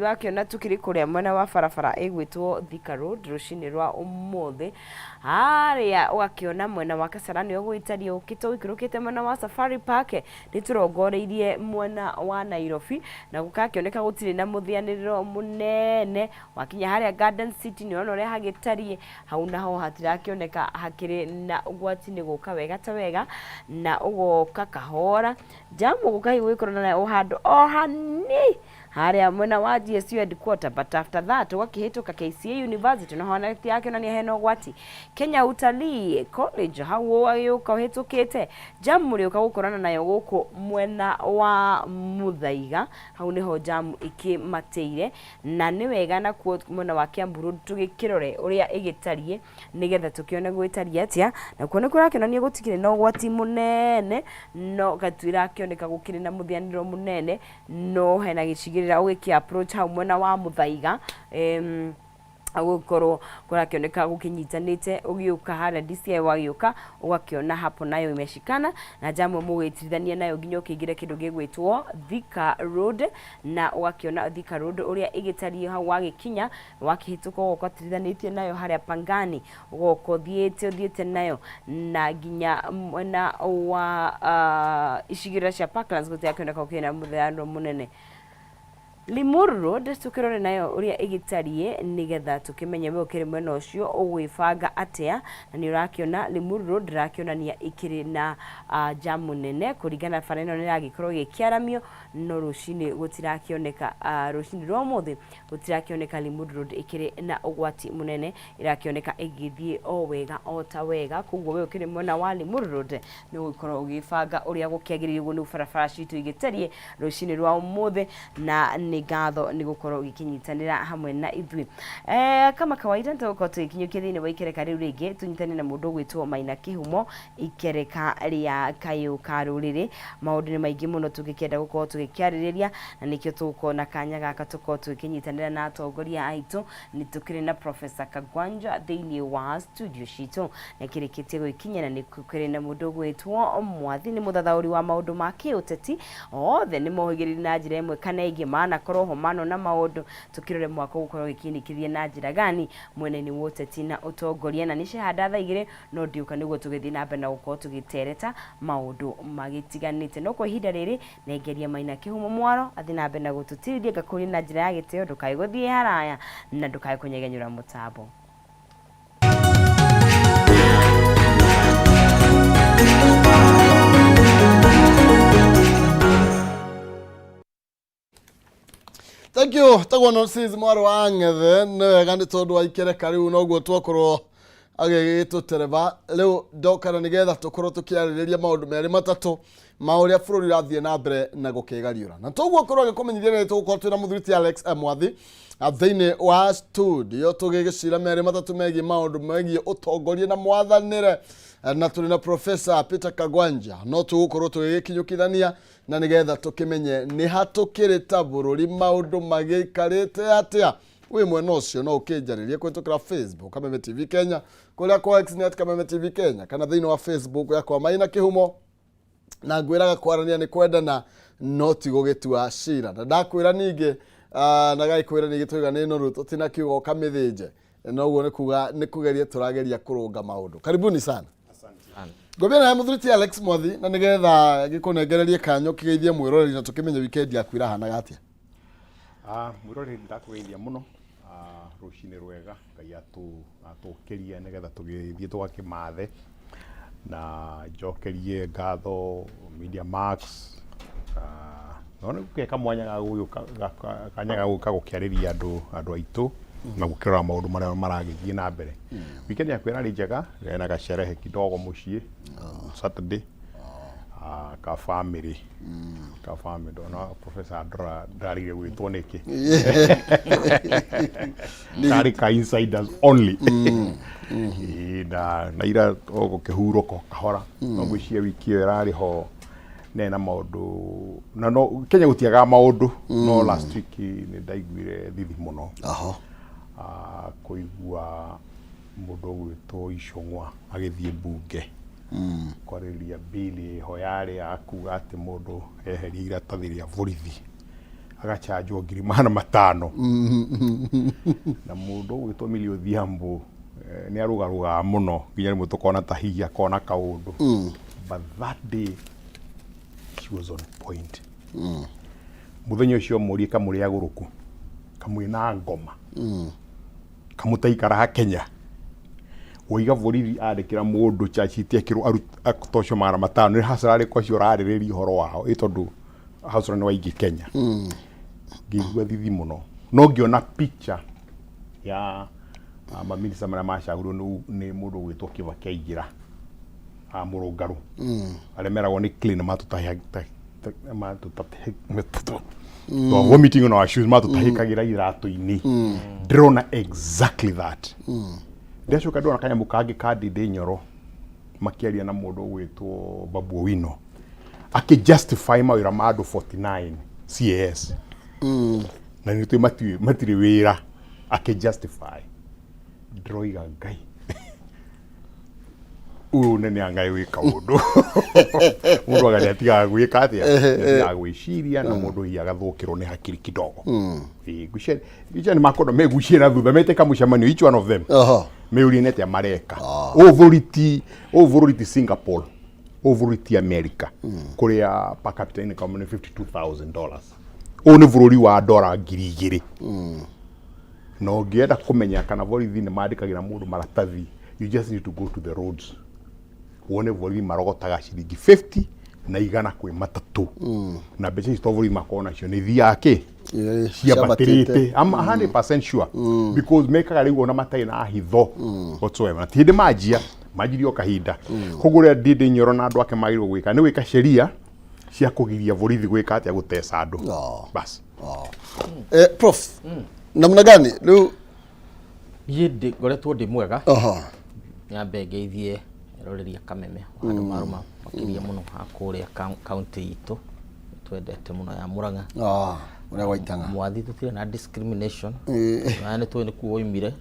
wakiona tukiri kuria mwena wa barabara igwitwo Thika Road rucini rwa umuthi haria wakiona mwena wa Kasarani ogwitaria ukito ikirukite mwena wa Safari Park niturongoreirie mwena wa Nairobi na gukakioneka gutiri na muthianiriro munene wakinya haria Garden City ni ona ria hagitarie hau naho hatirakioneka hakiri na ugwati ni guka wega ta wega na ugoka kahora jamu gukai wikorana na uhando ohani haria mwena wa GSU headquarter but after that wakihituka KCA University na honesti yake na ni heno gwati Kenya Utalii College hau wayuka uhitukite jamu ri ukagukorana nayo guku mwena wa Muthaiga hau niho jamu ikimateire na ni wega na kuo mwena wa Kiambu Road tugikirore uria igitarie nigetha tukione gwitaria atia na kuone kurakionania gutikire no gwati munene no gatwira kioneka gukire na muthianiro munene no hena gicigirira ugiki approach hau mwena wa Muthaiga agukoro kurakioneka gukinyitanite ugiuka haria DCI wagiuka ugakiona hapo nayo imeshikana na jamu mugitithania nayo nginyo kingire kindu gigwitwo Thika Road na ugakiona Thika Road uria igitarie hau wagikinya wakihituka ugatithanitie nayo haria Pangani ugokothiete nayo na nginya mwena wa ishigira cia Parklands gutakioneka ukina muthiano munene Limuru Road tukirore nayo uria igitarie nigetha tukimenye we ukiri mwena ucio ugwifanga atia na ni urakiona Limuru Road rakionania ikiri na jamu nene kuringana fareno ni ragikorwo gikiaramio no rucini gutirakioneka rucini rwa muthi gutirakioneka Limuru Road ikiri na ugwati munene irakioneka igithie o wega o ta wega kugwo we ukiri mwena wa Limuru Road ni ugikorwo ugifanga uria gukiagiririo gu ni barabara citu igitarie rucini rwa muthi na gatho ni gukorwo gikinyitanira hamwe na ithui kama kawaida ntoko tukinyukithine wa ikereka riu ringi tunyitane na mundu gwitwo Maina Kihumo ikereka ria Kayu Ka Ruriri maundu ni maingi muno tugikenda gukorwo tugikiaririria na nikio tukona kanya gaka tukorwo tukinyitanira na atongoria aitu ni tukiri na Professor Kagwanja thiini wa studio citu na kirikitie gwikinya na nikukiri na mundu gwitwo Mwathi ni muthathauri wa maundu ma kiuteti othe ni mohigiriri na njira imwe kana ingi mana roho mano na maundu tukirore mwako gukorwo gikinikithie na njira gani mweneni wote tina utongoria na nishe hadatha igire no ndiuka niguo tugithi na mbere na gukorwo tugitereta maundu magitiganite no kwa ihinda riri nengeria Maina Kihumo mwaro athi na mbere na gututiriria ngakuri na njira ya giteo ndukai guthie haraya na ndukai kunyegenyura mutambo. Thank you. Tagwono sis mwaro wangethe ne gandi tondu wa ikereka riu no guo twakorwo agegito tereba leo dokara nigetha tukorwo tukiaririria maundu meri matatu mauria bururi rathie na mbere na gukigariura na toguo korwo agikumenyithia ni tugukorwo twina muthuriti Alex Mwathi athiini wa studio tugigicira meri matatu megi maundu megi utongoria na mwathanire na tuli na Professor Peter Kagwanja no tugukorwo tugikinyukithania na nigetha tukimenye ni hatukirita bururi maundu magikarite atia we mwena ucio no ukinjaririe kwitukira Facebook Kameme TV Kenya kuria kwa X net Kameme TV Kenya kana thiini wa Facebook yakwa Maina Kihumo na ngwiraga kwarania ni kwendana no ti gugitua cira na ndakwira ningi na gaikwira ni gitwiga ni no ruto tina kiugo kamithinje no guo ni kugeria turageria kurunga maundu karibuni sana. Gobena ya muthuriti Alex Mwathi na nigetha gikunengererie kanyo kigeithie mwiroreri na tukimenye weekend yaku irahana gatia. Mwiroreri ndakugeithia muno rucini rwega ngai atukiria nigetha tugithie twakimathe na njokerie ngatho Media Max no gukeka mwanya ga guyuka kanya ga guka gukiariria andu aitu na gukirora maundu maria maragithie na mbere. Weekend yaku ira njega na gacerehe kidogo mucii Saturday ka family no Professor Darige gwitwo niki Darika insiders only na ira gukihuruko kahora no mucie wiki irari ho nena maundu na no Kenya gutiaga maundu no last week ni ndaiguire thithi muno kuigua mundu gwitwo Icong'wa agithie bunge kwariria bili ho yari akuga ati mundu eheria iratathi ria borithi agachanjwo 500,000 na mundu gwitwo Milio Thiambo ni arugaruga muno nginya rimwe tukona tahia kona kaundu but that day she was on point muthenya ucio murie kamuri aguruku kamwina ngoma kamutaikara ha Kenya oiga borithi andikira mundu chachiti akiro atocio 500 ni hasarari kwa cio raririria horo wao itondu hasara ni waigi Kenya ngigua thithi muno no ngiona picture ya maminista maria macagurwo ni mundu gwitwo Kibaki aingira murungaru aremeragwo ni clean matutahe to meeting no shoes matutahikigira iratu-ini drone exactly that ndacoka ndona kanyamu kangi kandi ndi Nyoro makiaria na mundu gwitwo Babu Owino justify mawira ma andu 49 CAS na ni tu matire wira justify droiga ngai nene angai wika undu mundu agatiga gwika atia ya gwiciria na mundu hi agathukirwo ni hakiri kidogo gucia ni makondo megucia na thutha meteka mucemanio each one of them meuri nete amareka overity Singapore overity America kuria per capita income ni $52,000 ni bururi wa dola 2,000 no ngienda kumenya kana borithi ni mandikagira mundu maratathi you just need to go to the roads wone borithi marogotaga ciringi 50 na igana kwi matatu na mbeca icio borithi makona cio ni thia yake cia batirite I'm 100% sure because mekaga riu na matai na hitho whatsoever na tindi majirio kahinda kugure ndindi Nyoro na andu ake magirwo gwika ni gwika sheria cia kugiria borithi gwika atia gutesa andu bas prof namna gani leo yede ngoretwo ndi mwega nyambe ngeithie roreria Kameme andu maruma makiria muno akuria county itu twendete muno ya Murang'a uria waitanga mwathi tutire na discrimination na tu ni kuoimire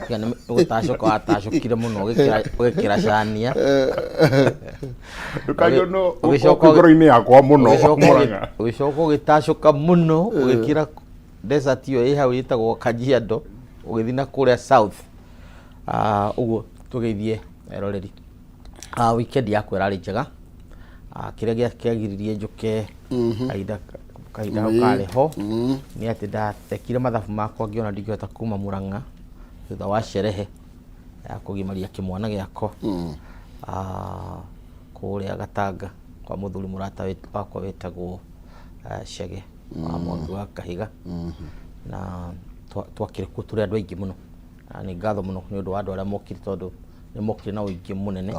kana gutacoka atacokire muno gikira cania ukayo no ukigoro-ini yakwa muno Murang'a ugicoka gitacoka muno ugikira desert yo ihau yitagwo Kajiado ugithina kuria south uguo tugeithie eroreri weekend yakwa irari njega kiria kiagiririe njuke kaida kale ho ni ati ndatekire mathabu makwa ngiona ndingihota kuma Murang'a thutha wa sherehe ya kugimaria kimwana giako kuria Gatanga kwa muthuri murata wakwa wetagwo Shege wa Mwangi wa Kahiga na twakire ku turi andu aingi muno ni ngatho muno ni undu wa andu aria mokire tondu ni mokire na uingi munene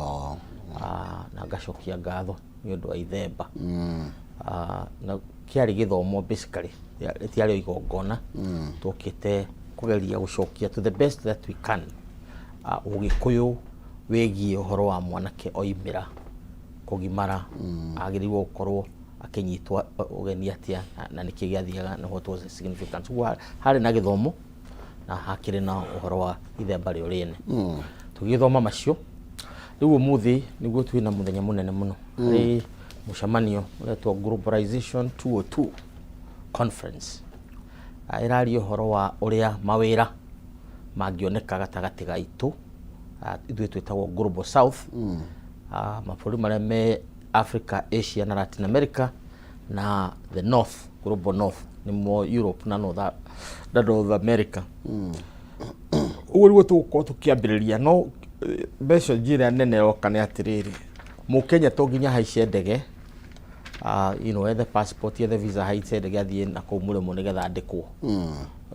na ngacokia ngatho ni undu wa ithemba na kiari githomo basically tiari igongona tukite kugeria gucokia to the best that we can ugikuyu wegie uhoro wa mwanake oimira kugimara agiriwo ukorwo akinyitwa ugeni atia na nikigiathiaga na what was significant hari na githomo na hakire na uhoro wa ithemba rio rene tugithoma macio riu muthi niguo twina muthenya munene muno ari mushamanio uretwo globalization 202 conference irari uhoro wa uria mawira mangioneka gatagati gaitu ithuĩ twĩtagwo global south mabũrũri marĩa me Africa, Asia na Latin America na the north, global north nimo Europe na North America uguo nĩguo tũgũkorwo tũkĩambĩrĩria no mbeca njĩra nene yoka nĩ atĩrĩrĩ mũkenya to nginya haice ndege ethe passport ethe visa haice ndege athiĩ na kũu mũrĩmo nĩgetha andĩkwo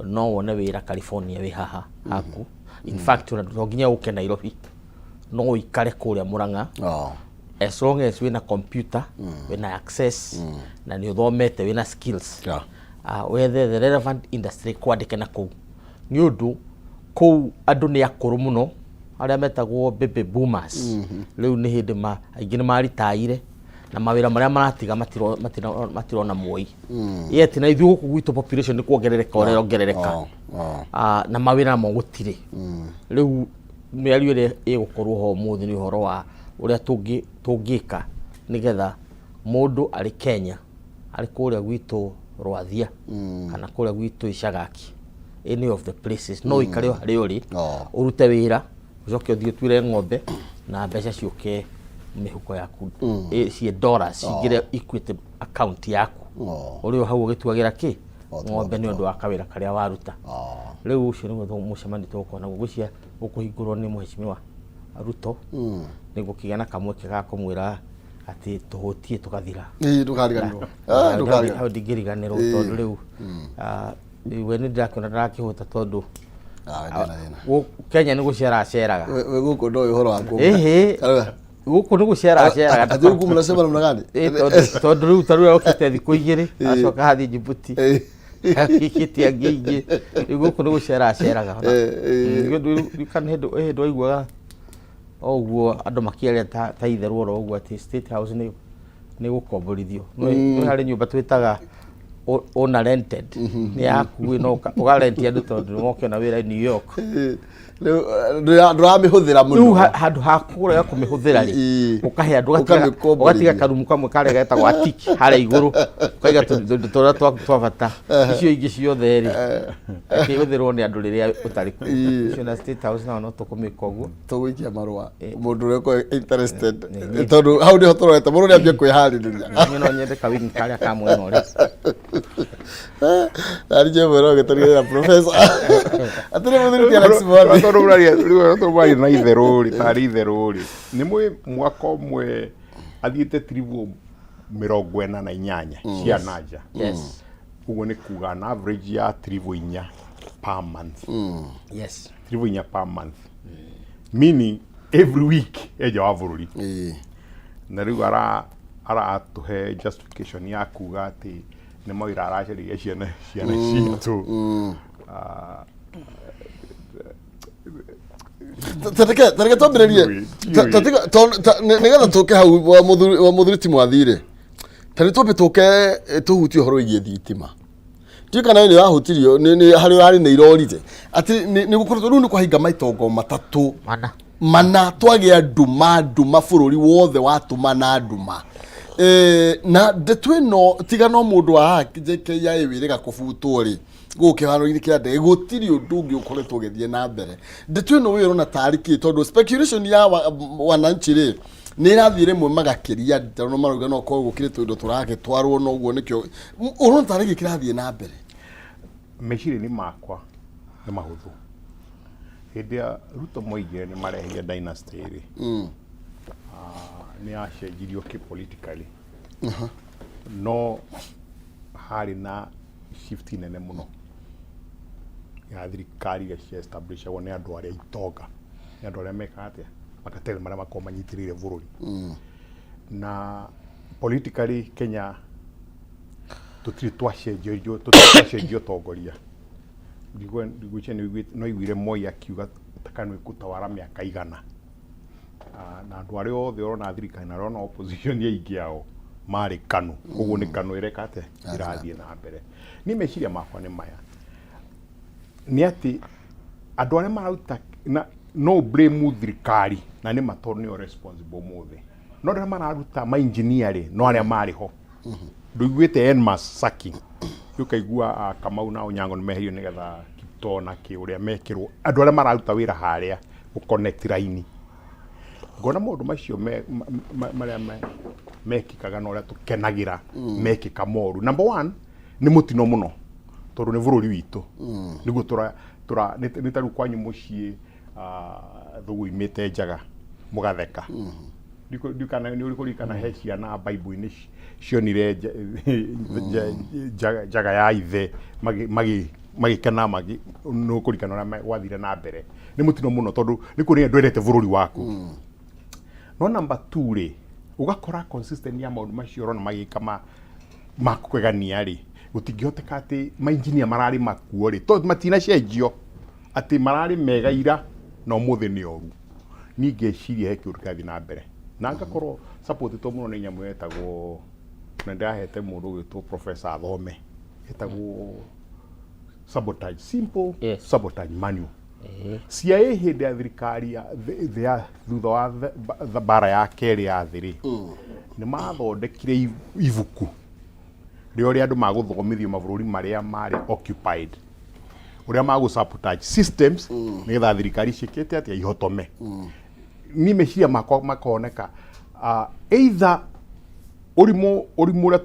no wone wĩra California wĩ haha haku in fact to nginya ũke Nairobi no ũikare kũrĩa Murang'a as long as wina computer wina access na ni uthomete wina skills whether the relevant industry kwandike na kuu ni undu kuu andu ni akuru muno aria metagwo baby boomers riu ni hindi aingi ni maritaire na mawira maria maratiga matirona muoi yet na ithu guku gwitu population ni kuongerereka orerongerereka na mawira mo gutire riu miario ire igukorwo ho muthi ni uhoro wa uria tungika nigetha mundu ari Kenya ari kuria gwitu Rwathia kana kuria gwitu Icagaki, any of the places no ikare hari uri urute wira ucoke uthie twire ng'ombe na mbeca ciuke mihuko yaku cie dollars cingire Equity account yaku uri hau ugituagira ki ng'ombe ni undu wa kawira karia waruta riu ucio ni mucemani tukona gucia ukuhingurwo ni muheshimiwa Ruto niguo kigana kamweke ga kumwira ati tuhutie tukathira ndukariganirwo hau ndingiriganirwo tondu riu we ni ndirakiona ndarakihuta tondu Kenya ni guciara aceraga we guku ndo uhoro waku guku ni guciara aceraga ati guku mnasema namna gani tondu riu taru okite thiku igiri acoka hathi Djibouti akikitia ngingi guku ni guciara aceraga you can head oigwa oguo andu makiaria ta itheru oro oguo ati State House ni gukomborithio no hari nyumba twitaga ona rented ni yaku no ugarentia andu tondu moke na wira New York nduramihuthira muno handu hakura kumihuthira ri ukahe andu ugatiga karumu kamwe kare getagwo atiki haria iguru ukaiga tundu tora twabata icio ingi ciothe ri akihuthirwo ni andu riria utari ku icio na State House no tukumika uguo tuguikia marua mundu ureko interested tondu hau ni hotorete mundu ni ambia kwihariria no nyende kawini karia kamwe no ri arije mwero getorira professor atire muthiri Alex Mwangi tondu na itheruri tari itheruri ni mwaka umwe athiite tribu 48 cia naja yes uguo ni kuga na average ya tribu 4 per month yes tribu 4 per month meaning every week eja wa bururi na riu ara atuhe justification ya kuga ati ni mawira araceria ciana citu Tareke twambĩrĩrie nĩgetha tũke hau wa mũthuri ti mwathire tarĩ twambe tũke tũhutie ũhoro wĩgiĩ thitima ndiũ kana nĩ wahutirio nĩ harĩ harĩ nĩ irorire atĩ nĩ gũkoretwo rĩu nĩ kwahinga maitongo matatũ mana twagĩa nduma bũrũri wothe watũmana nduma na ndeto ĩno tiga no mũndũ wa haki JKIA wĩrĩga kũbutwo rĩ gukihano-ini kia ndege gutiri undu ungi ukoretwo githie na mbere ndeto ĩno wĩrona tariki tondu speculation ya wananchi rĩ nĩ irathire mwe magakiria tondu marauga no ko gukire tuindo turagitwarwo no guo nikio urona tariki kirathie na mbere meciria-inĩ makwa nĩ mahũthũ hĩndĩ ya Ruto moigire nĩ marehire dynasty rĩ nĩ acenjirio politically no harĩ na shift nene muno ya thirikari iria cia establishagwo nĩ andũ arĩa itonga nĩ andũ arĩa mekaga atĩa makatele marĩa makoragwo manyitĩrĩire bũrũri na politically Kenya tũtirĩ twacenjio ũtongoria no iguire Moi akiuga takano ikutawara mĩaka 100 na andũ arĩa othe ũrona thirikari na ũrona opposition ya ingĩ yao marĩ KANU koguo nĩ KANU ĩreka atĩa irathiĩ na mbere ni meciria makwa nĩ maya nĩ atĩ andũ arĩa marauta no blame thirikari na nĩ matondu nĩo responsible mothe no arĩa mararuta ma engineer no arĩa marĩ ho ndũiguĩte enmas sacking ũkaigua Kamau na Onyango nĩ meherio nĩgetha Kiptoo na kĩũrĩa mekĩrwo andũ arĩa mararuta wĩra harĩa connect line ngona maũndũ macio marĩa mekĩkaga na ũrĩa tũkenagĩra mekĩka moru number 1 nĩ mũtino mũno tondũ nĩ bũrũri witũ nĩguo nĩ tarĩu kwanyu mũciĩ thũgũ imĩte njaga mũgatheka nĩ ũrĩ kũririkana he ciana Bible-inĩ cionire njaga ya ithe magĩkena nĩ ũkũririkana ũrĩa gwathire na mbere nĩ mũtino mũno tondũ nĩ kuonania ndwendete bũrũri waku no number 2 rĩ ugakora consistent ya maũndũ macio ũrona magĩka makũgegania rĩ gũtingĩhoteka atĩ mainjinia mararĩ makuo rĩ tondũ matinacenjio atĩ mararĩ mega ira na ũmũthĩ nĩ oru ningĩciria he kĩũndũ kĩrathiĩ na mbere na ngakorwo supportĩtwo mũno nĩ nyamũ yetagwo na ndahete mũndũ ũgĩtwo Professor Athome yetagwo sabotage simple sabotage manual CIA hĩndĩ ya thirikari ya thutha wa bara ya kerĩ ya thĩ rĩ nĩ mathondekire ibuku rio ria andu maguthomithio mabũrũri maria mari occupied uria magusabotage systems nigetha thirikari cikite atia ihotome ni meciria makoneka either urimu uria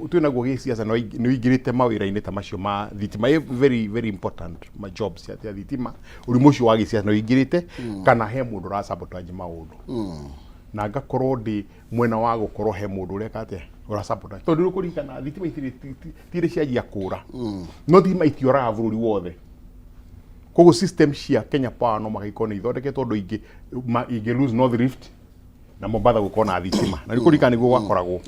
twinaguo giciaca no ingirite mawira-ini ta macio ma thitima very very important ma jobs atia thitima urimu ucio wa giciaca no ingirite kana he mundu ra sabotage maundu na ngakorwo ndi mwena wa gukorwo he mundu uria kate ura sabotage tondu kurikana thitima itire cianjia kura no thitima itioraga bururi wothe kogo system cia Kenya Power no magaikona ithondeketwo tondu ingi lose North Rift na Mombasa gukorwo na thitima na rikurikana niguo gwakoragwo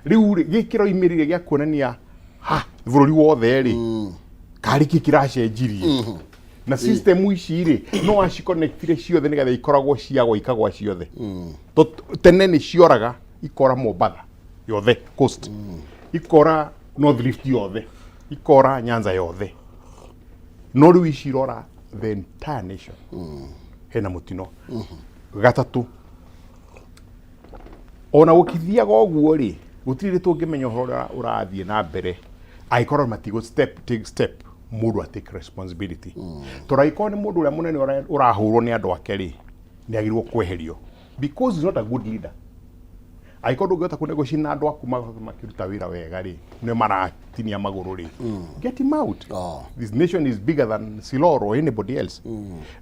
riu gikiro imirire gya kuonania bururi wothe ri kari kiracenjirie na system ici ri no aciconnectire ciothe nigetha ikoragwo ciagwa ikagwa ciothe tene ni cioraga ikora Mombasa yothe coast ikora North Rift yothe ikora Nyanza yothe no riu icirora the entire nation hena mutino gatatu ona gukithiaga oguo ri gutire tungimenya uhoro urathie na mbere aikorwo matigo take step mundu take responsibility turaiko ni mundu uria munene urahurwo ni andu ake ri ni agirwo kweherio because he's not a good leader aiko ndungihota kunegotiate na andu aku makiruta wira wega ri ni maratinia maguru ri get him out. This nation is bigger than Siloro or anybody else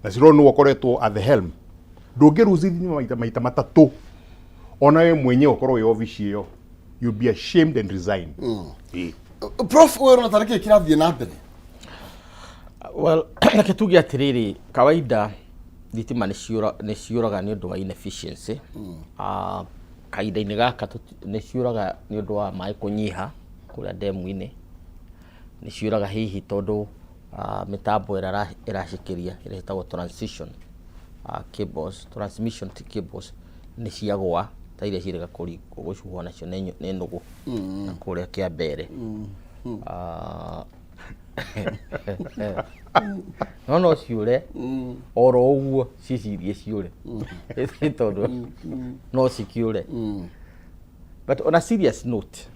na Siloro no ukoretwo at the helm ndungiruzithi maita matatu ona we mwenyewe ukorwo we office iyo you'll be ashamed and resign. Prof wewe unatariki kirathie na mbere? Well, like tuge atiriri kawaida thitima ni ciuraga ni undu wa inefficiency kaida-ini gaka ni ciuraga ni undu wa mai kunyiha kuria demu-ini ni ciuraga hihi tondu mitambo iracikiria iretagwo transmission cables ni ciagwa ta iria cirega gucuhwo nacio ni nugu na kuria kia mbere no ciure oro uguo cicirie ciure tondu no cikiure but on a serious note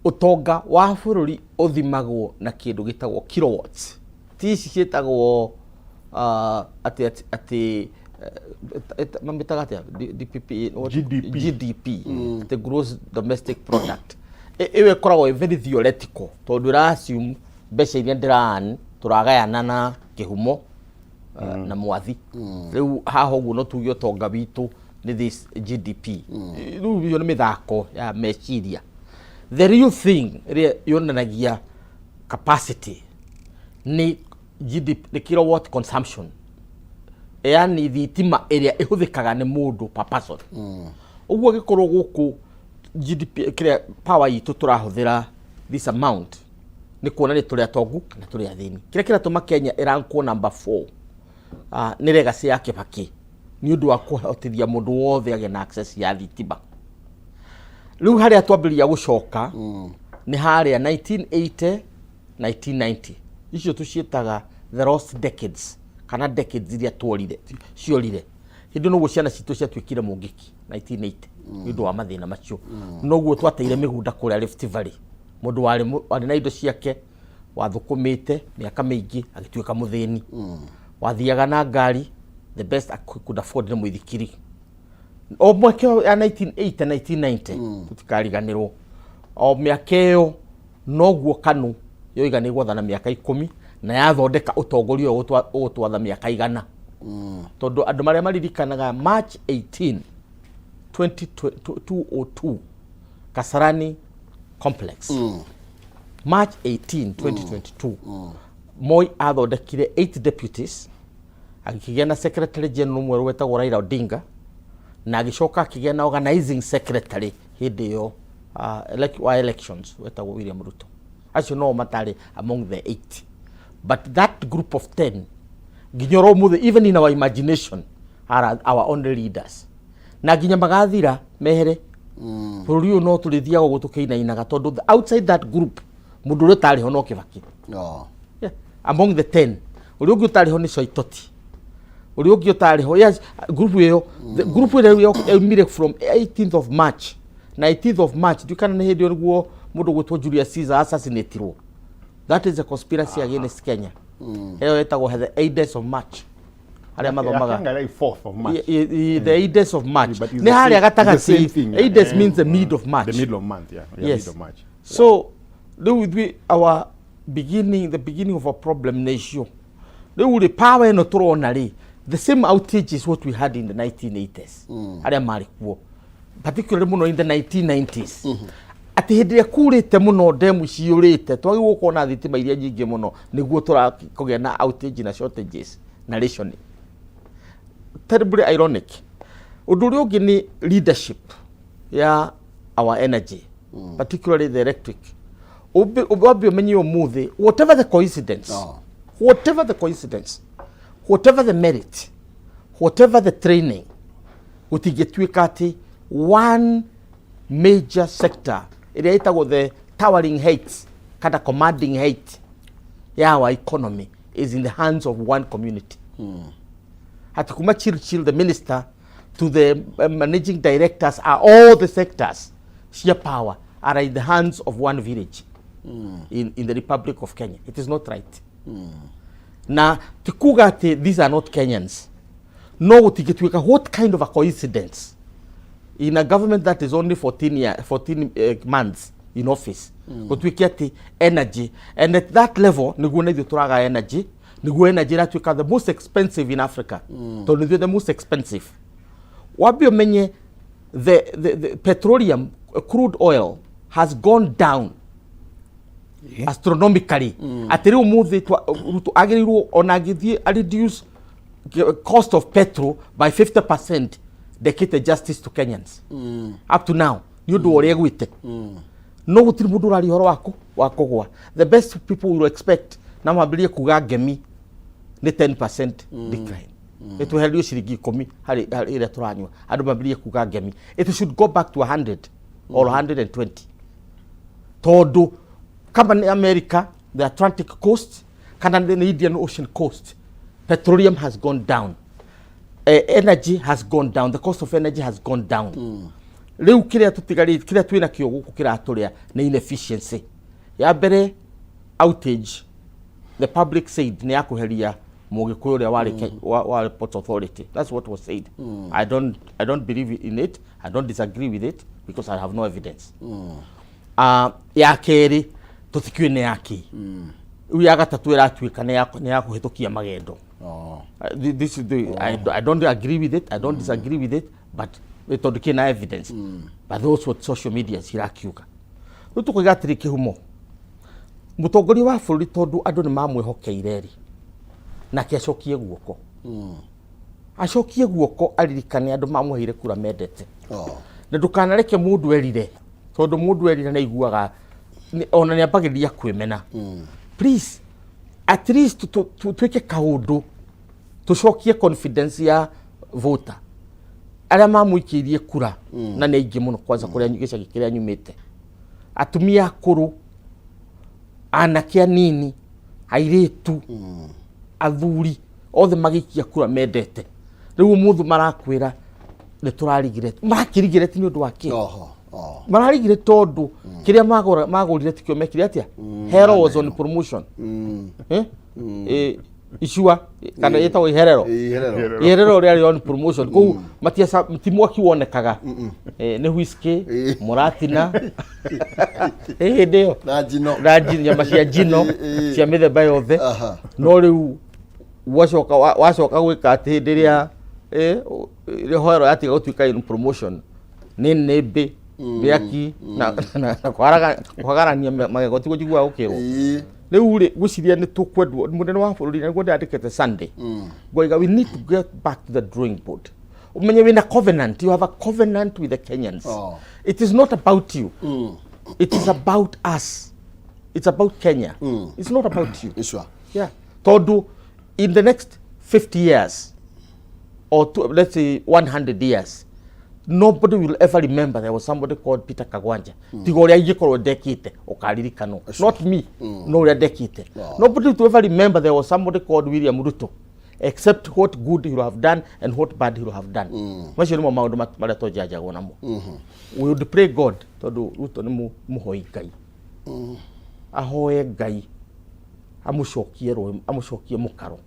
utonga wa bururi uthimagwo na kindu gitagwo kilowatts tici cietagwo ati mamitaga GDP the gross domestic product ewe koragwo very theoretical tondu ra assume mbeca iria ndiraan turagayana na kihumo na mwathi riu haha uguo no tuge utonga witu ni this GDP riu yo ni mithako ya meciria the real thing yonanagia capacity ni GDP the kilowatt consumption yani thitima iria ihuthikaga ni mundu per person uguo gikorwo guku GDP kire power yitu turahuthira this amount ni kuona ni turi atongu kana turi athini kire kiratuma Kenya irankwo number 4 ni legacy ya Kibaki ni undu wa kuhotithia mundu wothe age na access ya thitima riu haria twambiria gucoka ni haria 1980 1990 icio tucietaga the lost decades kana decades iria ciorire hindi no guciana citu ciatwikire mungiki 1980 ndu wa mathina macio noguo twateire migunda kuria Rift Valley mundu wari na indo ciake wathukumite miaka mingi agitwika muthini wathiaga na ngari the best I could afford ni muithikiri o mwaka ya 1980 1990 tutikariganirwo o miaka iyo noguo kanu yoiga ni gwathana miaka 10 na yathondeka utongoria utwatha miaka 100 tondu andu maria maririkanaga March 18 2002 Kasarani complex March 18 2022 Moi athondekire 8 deputies akigia na secretary general mweru wetagwo Raila Odinga na agicoka akigia na organizing secretary hindi yo elections wetagwo William Ruto acio no matari among the 8 but that group of 10 ginyoro muthe even in our imagination are our only leaders na ginya magathira mehere bururi uyu no turithiaga gutukiinainaga tondu outside that group mundu uri tari ho no Kibaki yeah among the 10 uri ungi utari ho ni Soitoti uri ungi utari ho yes group iyo the group iyo emire from 18th of March 19th of March dukana ne hindi oguo mundu gwitwo Julius Caesar assassinated. That is a conspiracy against Kenya. Eyo etagwo the 8 days of March. Aria mathomaga 4th of March. The 8 days of March. Ne haria gatagati 8 days means the middle of March. The middle of month, yeah. Yes. Middle of March. So there would be our the beginning of a problem nation. There would be power no tronari. The same outage is what we had in the 1980s. Aria marikuo. Particularly muno in the 1990s. Ati hindire kurite muno demu ciurite twagi gukona thitima iria nyingi muno niguo turakogea na outage na shortages na ration. Terribly ironic. Undu uri ungi ni leadership ya our energy, particularly the electric. Obi omenye umuthi, whatever the coincidence, whatever the merit, whatever the training, utigetwika ati one major sector iria itagwo the towering heights kada commanding height ya our economy is in the hands of one community. Hatikuma Churchill, the minister, to the managing directors, are all the sectors, sheer power, are in the hands of one village in the Republic of Kenya. It is not right. Now, tikugate, these are not Kenyans. No, what kind of a coincidence in a government that is only 14 months in office? But we get the energy, and at that level, energy. Nigu energy that we the most expensive in Africa. The most expensive. Wabio menye the petroleum, crude oil has gone down astronomically. Atiri umuthi to agiriru onagithie reduce cost of petrol by 50%. They get the justice to Kenyans. Up to now, you do ore gwite. No gutiri mundu rari horo wako gwa. The best people will expect na mabilie kuga gemi ni 10% decline. It will help you shirigi komi hari ire turanywa. Adu mabilie kuga gemi. It should go back to 100 or 120. Todo kama ni America, the Atlantic coast, kana the Indian Ocean coast, petroleum has gone down. Energy has gone down. The cost of energy has gone down. Leo kiria tutigari kiria twina kio guku kira aturia na inefficiency. Ya bere outage, the public said ni akuheria mugikuyu uria wale Port Authority. That's what was said. I don't believe in it. I don't disagree with it because I have no evidence. Ya keri tutikwe ne yaki. Uya gatatu iratwika ne yakuhitukia magendo. This is I don't agree with it. I don't disagree with it, but we told kina evidence. But those with social media sirakiuka. Tukugatiri kihumo. Mutogori wa bũrũri tondu andu ni mamwihokeire ri na kiacokie guoko. Acokie guoko aririkane andu mamweheire kura mendete. Na ndukanareke mundu erire tondu mundu erire na iguaga ona ni abagiria kwimena. Please, at least twike kaundu tucokie confidence ya voter aria mamwikirie kura na ni aingi muno kwanza kuria gicagi kiria nyumite. Atumia akuru, anake anini, airitu, athuri othe magikia kura mendete. Riu muthu marakwira ni turarigire marakirigire ti ni undu wake. Mararigire tondu kiria magurire tikio mekire atia. Hero was on promotion. Ishua kana yetagwo iherero ria on promotion ko matia timwa kiwonekaga ni whisky muratina ndio rajino nyama cia jino cia mithemba yothe no riu wacoka gwika ati ndiria hero yatiga gutuika in promotion ni nembe biaki na kwagarania magego tigo jigwa ukirwo riu ri guciria ni tukwendwo munene wa bururi na gwenda andikete Sunday goiga we need to get back to the drawing board. Umenye wina covenant, you have a covenant with the Kenyans. It is not about you. It is about us. It's about Kenya. It's not about you. Yeah. Tondu in the next 50 years or let's say 100 years, nobody will ever remember there was somebody called Peter Kagwanja. Tigoria igikoro dekite okaririkano. Not me. No ria dekite. Nobody will ever remember there was somebody called William Ruto. except what good he will have done and what bad he will have done. Macio nimo maundu maria tonjajagwo namo. We would pray God tondu Ruto ni muhoi Ngai. Ahoe Ngai amucokie mukaro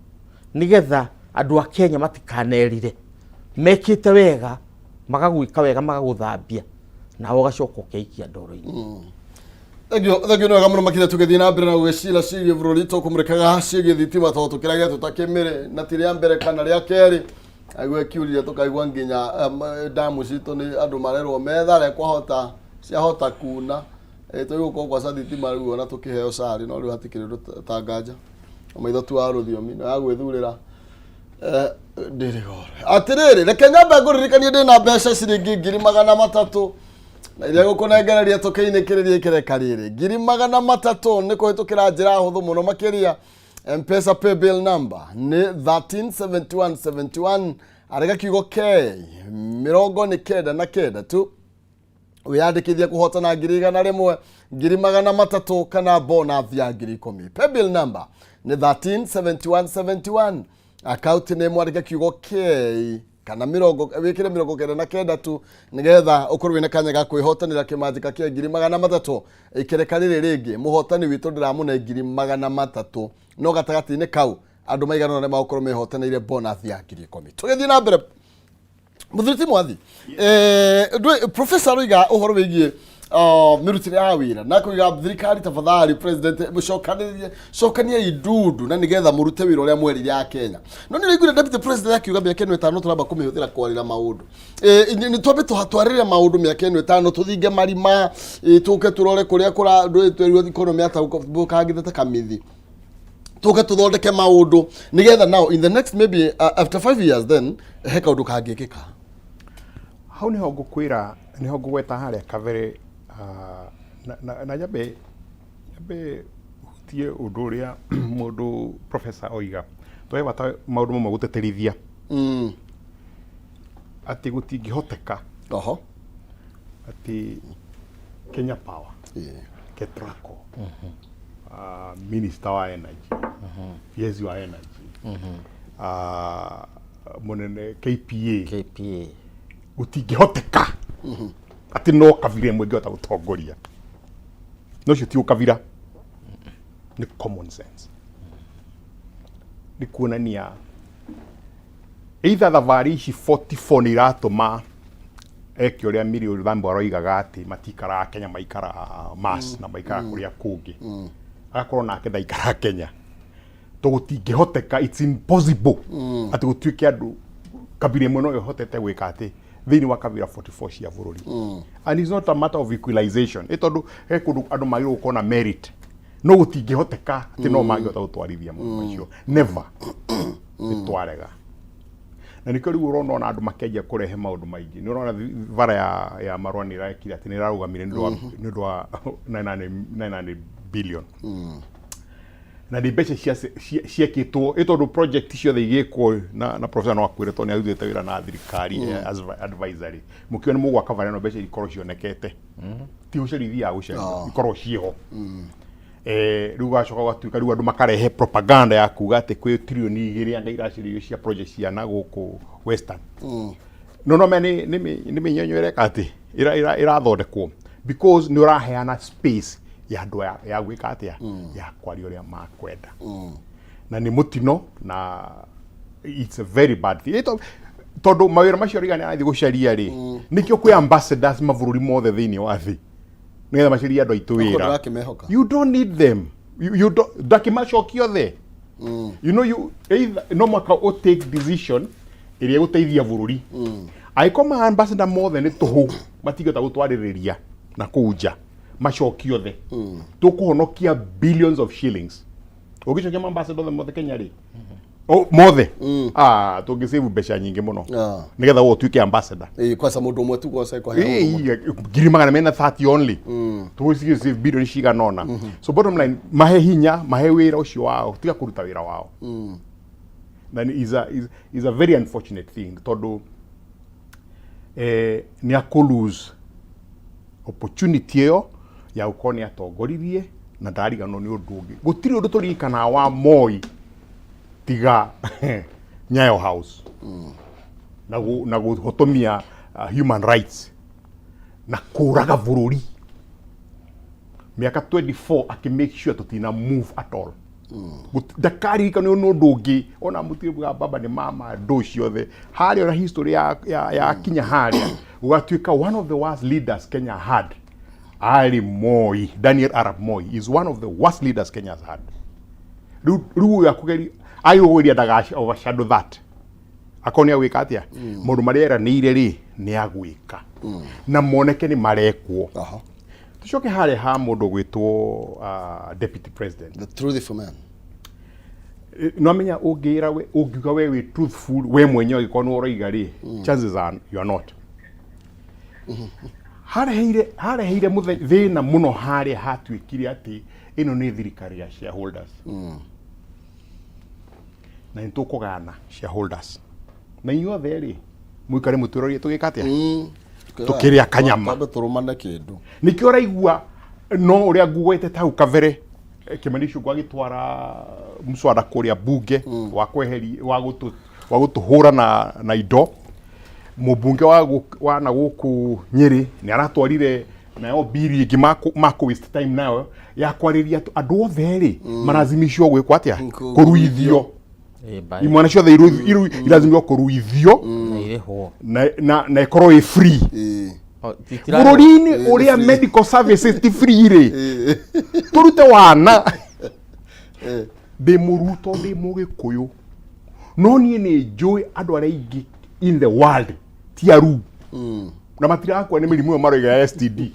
nigetha andu a Kenya matikanerire mekite wega magagwika wega magaguthambia na ugacoka ukeikia ndoro-ini. Thank you no gamuno makina tugethii na mbere na gwicira cirie bururi tukumurikaga cirie thitima to tukiragia tutakimire na tiria mbere kana ria keri agwe kiuria tukaigwa nginya damu citu ni andu marerwo methare kwahota ciahota kuna tuyuko kwa sa thitima riu ona tukiheo sari no riu hatikire tanganja maitho tu aruthiomi na agwithurira ndirigore atiriri reke nyamba nguririkanie ndina mbeca ciringi 300 na iria gukunengereria tukiinikiriria ikireka riri 300 ni kuhitukira njira huthu muno makiria M-Pesa pay bill number ni 137171 arega kiugo K 99 tu wiyandikithia kuhotana 100 300 kana bonus ya 10,000. Pay bill number ni 137171 account name arega kiugo K kana wikire 99 tu nigetha ukorwo wina kanya ga kwihotanira kimanjika kia 300 ikireka riri ringi muhotani witu ndiramune 300 no gatagati-ini kau andu maigana na makorwo mehotanire bonus ya 10,000. Tugithii na mbere muthuriti mwathi professor Ruiga uhoro wigie mirutire ya wira na kuiga thirikari tafadhali president mucokania idudu na nigetha murute wira uria mwerire ya Kenya no ni rigure deputy president akiuga miaka 5 turamba kumihuthira kwarira maundu ni twambe tuhatwarire maundu miaka 5 tuthinge marima tuke turore kuria kura ndwetwe economy atabukagithete kamithi tuke tuthondeke maundu nigetha now in the next maybe after 5 years then heka undu kangikika hau niho ngukwira niho ngugweta haria kavere na jabe hutie undu uria mundu professor oiga twa bata maundu mo guteterithia ati gutingihoteka ati Kenya Power Ketraco minister wa energy yes wa energy monene KPA gutingihoteka ati no kavire mwege ota gutongoria no cio ti ukavira ni common sense ni kuonania either thavari ici 44 ni iratuma eke uria milioni thambo aroigaga ati matikara Kenya maikara mass na maikara kuria kungi agakorwo nake ndaikara Kenya tugutingihoteka it's impossible ati gutuike andu kabire muno yohotete gwika ati thini wa kabira 44 cia bururi and it's not a matter of equalization itondu he kundu andu magiro gukona merit no gutingihoteka ati no magihota gutwarithia mundu macio never itwarega na nikyo riu urona andu makenja kurehe maundu maingi ni urona vara ya marwa ni raikira ati ni rarugamire ni ndwa 900 billion na dibeche ciekitwo itondu project icio thigikwo na professor no akwire to ni athite wira na thirikari as advisory mukio ni mugwaka vara no beche ikorwo cionekete ti ucerithia ya ucerithia ikorwo cieho riu gacoka gatuika riu andu makarehe propaganda ya kuga ati kwi trillion 2 anga iracirio cia project cia na guku western no meni ni minyonywere kati irathondekwo because ni uraheana space ya andu ya gwika atia ya kwari uria makwenda na ni mutino na it's a very bad thing tondu mawira macio rigane athi gucaria ri nikio kwi ambassadors mavururi mothe thini wa thi nigetha maciria andu aitu wira you don't need them you don't dakimacokio the you know you either no maka o take decision iria guteithia vururi aikoma ambassador mothe ni tuhu matigota gutwaririria na kuja macokio the tukuhonokia billions of shillings ugicokia ambassador mothe Kenya ri mothe tungisave mbeca nyingi muno nigetha wo tuike ambassador kwa sa mundu mwe tu kwa sa kwa ngiri magana mena 30 only tugusigie save billion ciganona so bottom line mahe hinya mahe wira ucio wao tiga kuruta wira wao then is a very unfortunate thing tondu ni akulose opportunity yo ya ukoni atongoririe na ndarigano ni undu ungi gutiri undu turikana wa Moi tiga Nyayo House na guhotomia human rights na kuraga bururi miaka 24 make sure tutina move at all dakari kana no ndogi ona mutibuga baba ni mama doshi othe hari ona history ya Kenya hari ugatuika one of the worst leaders Kenya had Ali Moi. Daniel Arap Moi is one of the worst leaders Kenya has had. Ru ya kugeri ayo wori adagashi overshadow that akonia wika atia mundu marera ni ire ni agwika na moneke ni marekwo tucoke hare ha mundu gwitwo deputy president, the truthful man. No menya ungira we ungiuga we truthful we mwenyewe gikono oroiga ri chances are you are not. Hare heire muthina muno hare hatwikire ati ino ni thirikari ya shareholders na ntukugana shareholders na inyuothe ri mwikare muturorie tugikatia tukiria kanyama tabe turumane kindu nikio raigua no uria ngugwete tau kavere kimanisho gwagitwara mswada kuria bunge wa kweheri wa gutuhura na indo mubunge wa na guku Nyeri ni aratwarire nayo biri ingi mako waste time nayo ya kwariria andu othe ri marazimishwo gwikwa atia kuruithio imwana ciothe irazimishwo kuruithio na ikorwo i free bururi-ini uria medical services ti free ri turute wana de muruto de mugikuyu no nie ni njui andu aria ingi in the world tiaru na matira kwa ni mirimu maroiga ya STD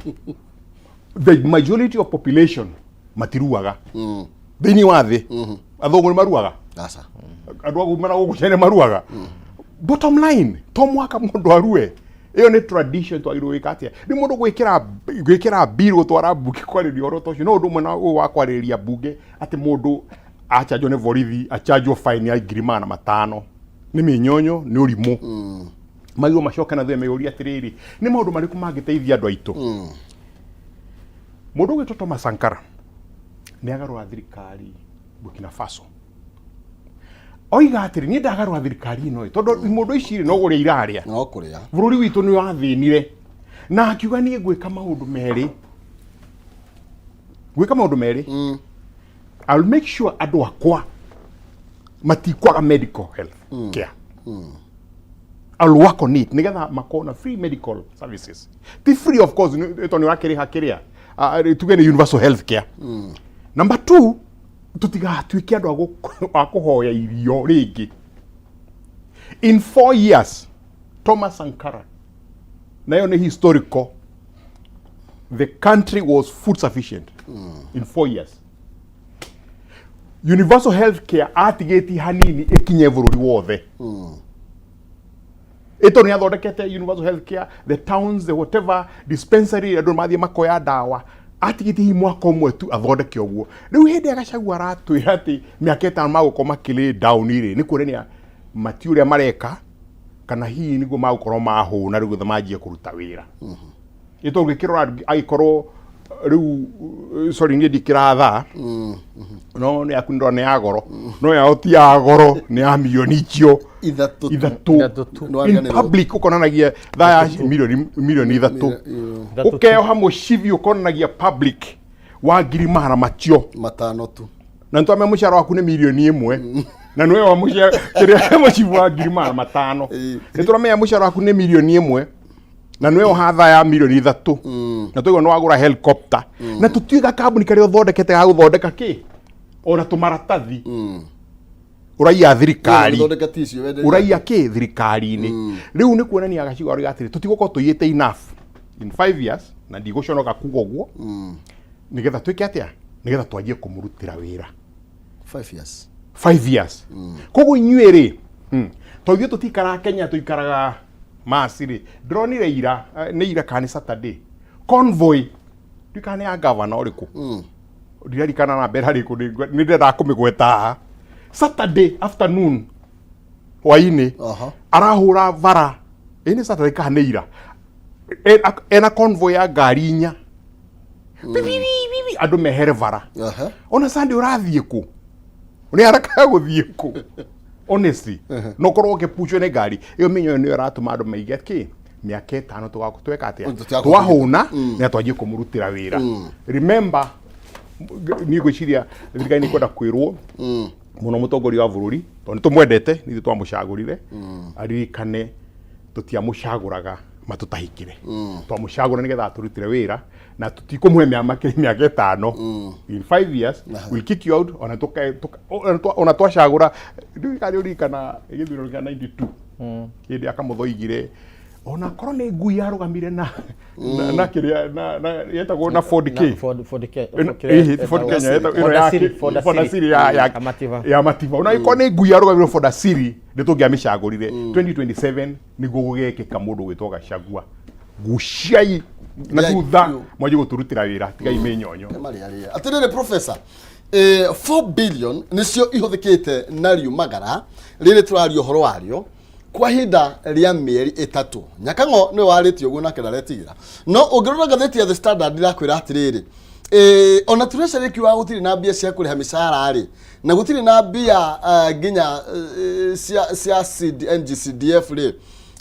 the majority of population matiruaga thini wa thi athongo ni maruaga asa andu agu mara gukucene maruaga bottom line to mwaka mundu arue iyo ni tradition twagirwo wikatia ni mundu gwikira bill gutwara bunge kwariria oro tocio no ndu mwana wa kwariria bunge ati mundu achajo ne vorithi achajo fine ya 5,000 ni minyonyo ni urimu mayo mashoka na theme yuri atiriri ni maundu mariku mangiteithia andu aitu mundu gwitwo Thomas Sankara ni agarwa thirikari Burkina Faso oiga atiri ni ndagarwa thirikari ino tondu mundu ici no guria iraria no kuria bururi witu ni wathinire na akiuga ni gwika maundu meri I'll make sure andu akwa matikwaga medical health care I'll work on it nigetha makona free medical services ti free of course ito ni wakiri hakiria tugene universal health care number 2 tutigatuike andu akuhoya irio ringi in 4 years Thomas Sankara nayo ni historical the country was food sufficient in 4 years universal health care atigeti hanini ikinye bururi wothe ito ni athondekete universal health care the towns the whatever dispensary andu mathie makoya dawa atigiti mwaka umwe tu athondeke oguo riu hindi agacagua aratwira ati miaka 5 magukoma kili down iri ni kurenia mati uria mareka kana hihi niguo magukorwo mahuna riu thamagie kuruta wira ito ngikirora agikorwo riu sorry ni dikiratha no ni akundwa ni agoro no ya oti agoro ni a milioni icio ithatu in public ukonanagia tha milioni ithatu ukeoha mucivi ukonanagia public wa 5,000 matio matano tu na ntome mushara waku ni milioni 1 na nwe wa mushara kiria mucivi wa 5,000 nituramenya mushara waku ni milioni 1 na nwe hatha ya milioni 3 na tuigwa no agura helicopter na tutiga kambuni kari uthondekete ga guthondeka ki ona tumaratathi uraia thirikari uraia ki thirikari-ini riu ni kuonania agacigo ari atiri tutigoko tuyite enough in 5 years na ndigushonoka kugo guo nigetha twike atia nigetha twanjie kumurutira wira 5 years kogo inyueri toithio tutikara Kenya tuikaraga masiri dronire ira ni ira kani Saturday convoy dikane ya governor oriku dirari kana na bera riku ni ndenda kumigweta Saturday afternoon waini arahura vara ini Saturday kana ira ena convoy ya ngari 4 bibi andu mehere vara ona Sunday urathie ku ni araka guthie ku honestly no korwo ke pucho ne ngari iyo minyo ni ratuma andu maige ki miaka 5 tugakutweka atia twahuna na twaje kumurutira wira remember ni gwiciria thirikari ni kwenda kwirwo muno mutongoria wa bururi tondu tumwendete ni twamucagurire aririkane tutiamucaguraga matutahikire twamucagura nigetha aturutire wira na tutikumuhe miaka 5 in 5 years we'll kick you out ona twacagura ndikari urikana igithiro kia 92 hindi akamuthoigire ona korwo ni ngui yarugamire na kiria na yetagwo na 40k Fonda Siri ya Mativa ona iko ni ngui yarugamire Fonda Siri nditungiamicagurire 2027 niguo gugekeka mundu gwitwo Gachagua guciai na thutha mwaje guturutira wira tiga imenyonyo atirire professor 4 billion nicio ihuthikite na riumagara riri turario horo wario kwa hinda ria mieri 3 nyakango ni waritio guo nake ndaretigira no ungirora gatheti ya The Standard ndirakwira atiriri ona treasury kiwa gutiri na mbia cia kuriha mishahara ari na gutiri na mbia ginya cia NGCDF ri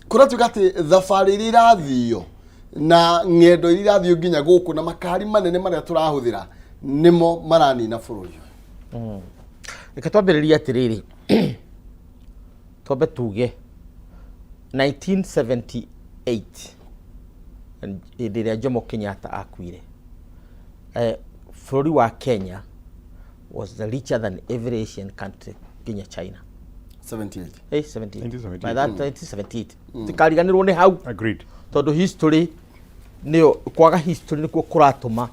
kuratuka ati thabari irathio na ngendo irathio ginya guku na makari manene maria turahuthira nimo marani na bururi ikatwambiriria atiriri tobe tuge 1978 ndiria Jomo Kenyatta akuire bururi wa Kenya was richer than every Asian country ginya China 78 78 by that 1978 tikariganirwo ni hau agreed tondu history niyo kwaga history nikuo kuratuma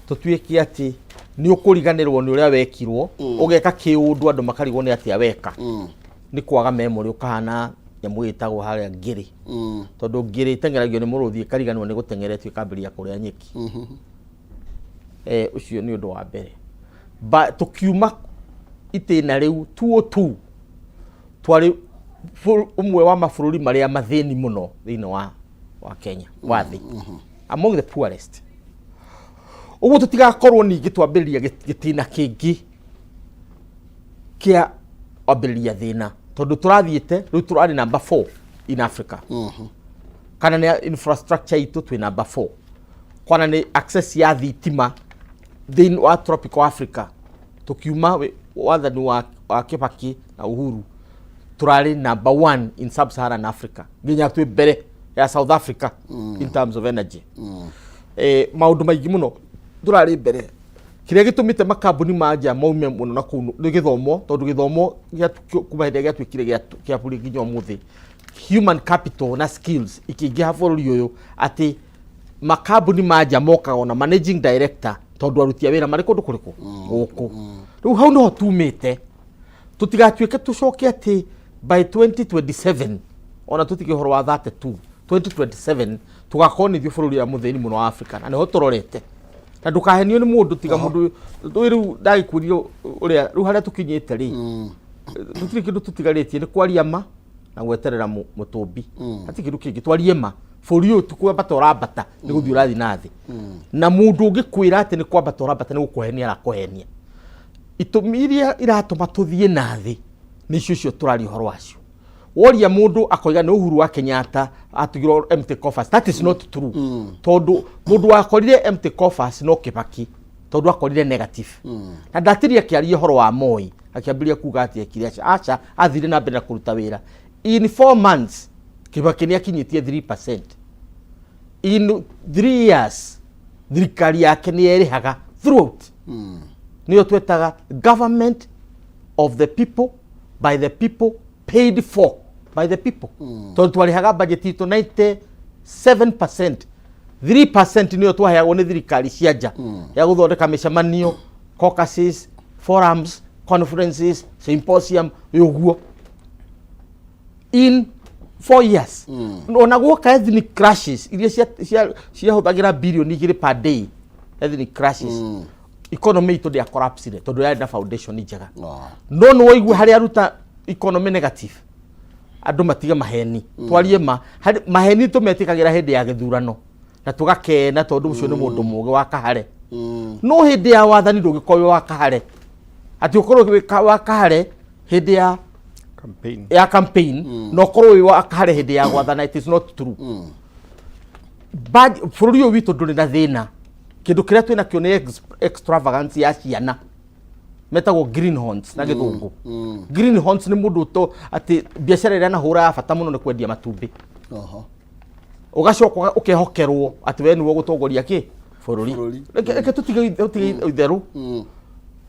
tutuike ati ni ukuriganirwo ni uria wekirwo ugeka kiundu andu makarigwo ni ati aweka ni kwaga memory ukahana nyamu itagwo haria ngiri tondu ngiri tengeragio ni muruthi kariganirwo ni gutengeretio kambiria kuria nyeki ucio ni undu wa mbere ba tukiuma itena riu 202 twari umwe wa mabururi maria mathini muno thini wa Kenya wathi among the poorest uguo tutigakorwo ningi twambiriria gitina kingi kia ambiriria thina tondu turathiete riu turari number 4 in Africa kana ni infrastructure itu twi number 4 kwana ni access ya thitima thini wa tropical Africa tukiuma wathani wa Kibaki na Uhuru turari number 1 in sub-Saharan Africa ginya twi mbere ya South Africa in terms of energy maundu maigi muno turari mbere kiria gitumite makambuni manja maume muno na kunu ni githomo tondu githomo gia kuma hinde gia twikire gia buri ginya umuthi human capital na skills ikingia bururi uyu ati makambuni manja moka ona managing director tondu arutia wira mari kundu kuriku guku riu hau no tumite tutigatuike tucoke ati by 2027 ona tutike horo wa 32 2027 tugakoni thio bururi ya mutheni muno wa Africa na niho turorete na ndukahenio ni mundu tiga mundu riu ndagikurio uria riu haria tukinyite ri tutiri kindu tutigaritie ni kwaria ma na gweterera mutumbi ati kindu kingi twarie ma bururi uyu tukwamba urambata ni guthii urathi nathi na mundu ungikwira ati ni kwamba urambata ni gukuhenia arakuhenia itumiria iratuma tuthie nathi ni cio turari horo wacio woria mundu akoiga ni Uhuru wa Kenyatta atugiro empty coffers that is not true tondu mundu akorire empty coffers no Kibaki tondu akorire negative na ndatiria kiaria horo wa Moi akiambiria kuga ati ekiria acha athire na mbere na kuruta wira in 4 months Kibaki ni akinyitie 3% in 3 years thirikari yake ni erihaga throughout niyo twetaga government of the people by the people paid for by the people tondu twarihaga budget ito 97% 3% niyo twaheagwo ni thirikari cia nja ya guthondeka micemanio caucuses forums conferences symposium yoguo in 4 years ona guoka ethnic crashes iria cia huthagira billion igiri per day ethnic crashes economy ito dia collapse tondu ya na foundation njega no no woigwe hari aruta economy negative andu matiga maheni twarie maheni tumetikagira hindi ya githurano na tugakena tondu ucio ni mundu muge wa kahare no hindi ya wathani ndugikoyo wa kahare ati ukorwo wa kahare hindi ya campaign no korwo wa akare hede ya gwathana, it is not true. Bad bũrũri ũyũ witũ ndũrĩ na thĩna, kĩndũ kĩrĩa twĩna kĩo nĩ extravagance ya ciana metagwo greenhorns na gĩthũngũ. Greenhorns nĩ mũndũ to atĩ biacara ĩrĩa anahũra ya bata mũno nĩ kwendia matumbĩ. Ũgacoka ũkehokerwo atĩ we nĩwe gũtongoria kĩ bũrũri. Reke tutige itherũ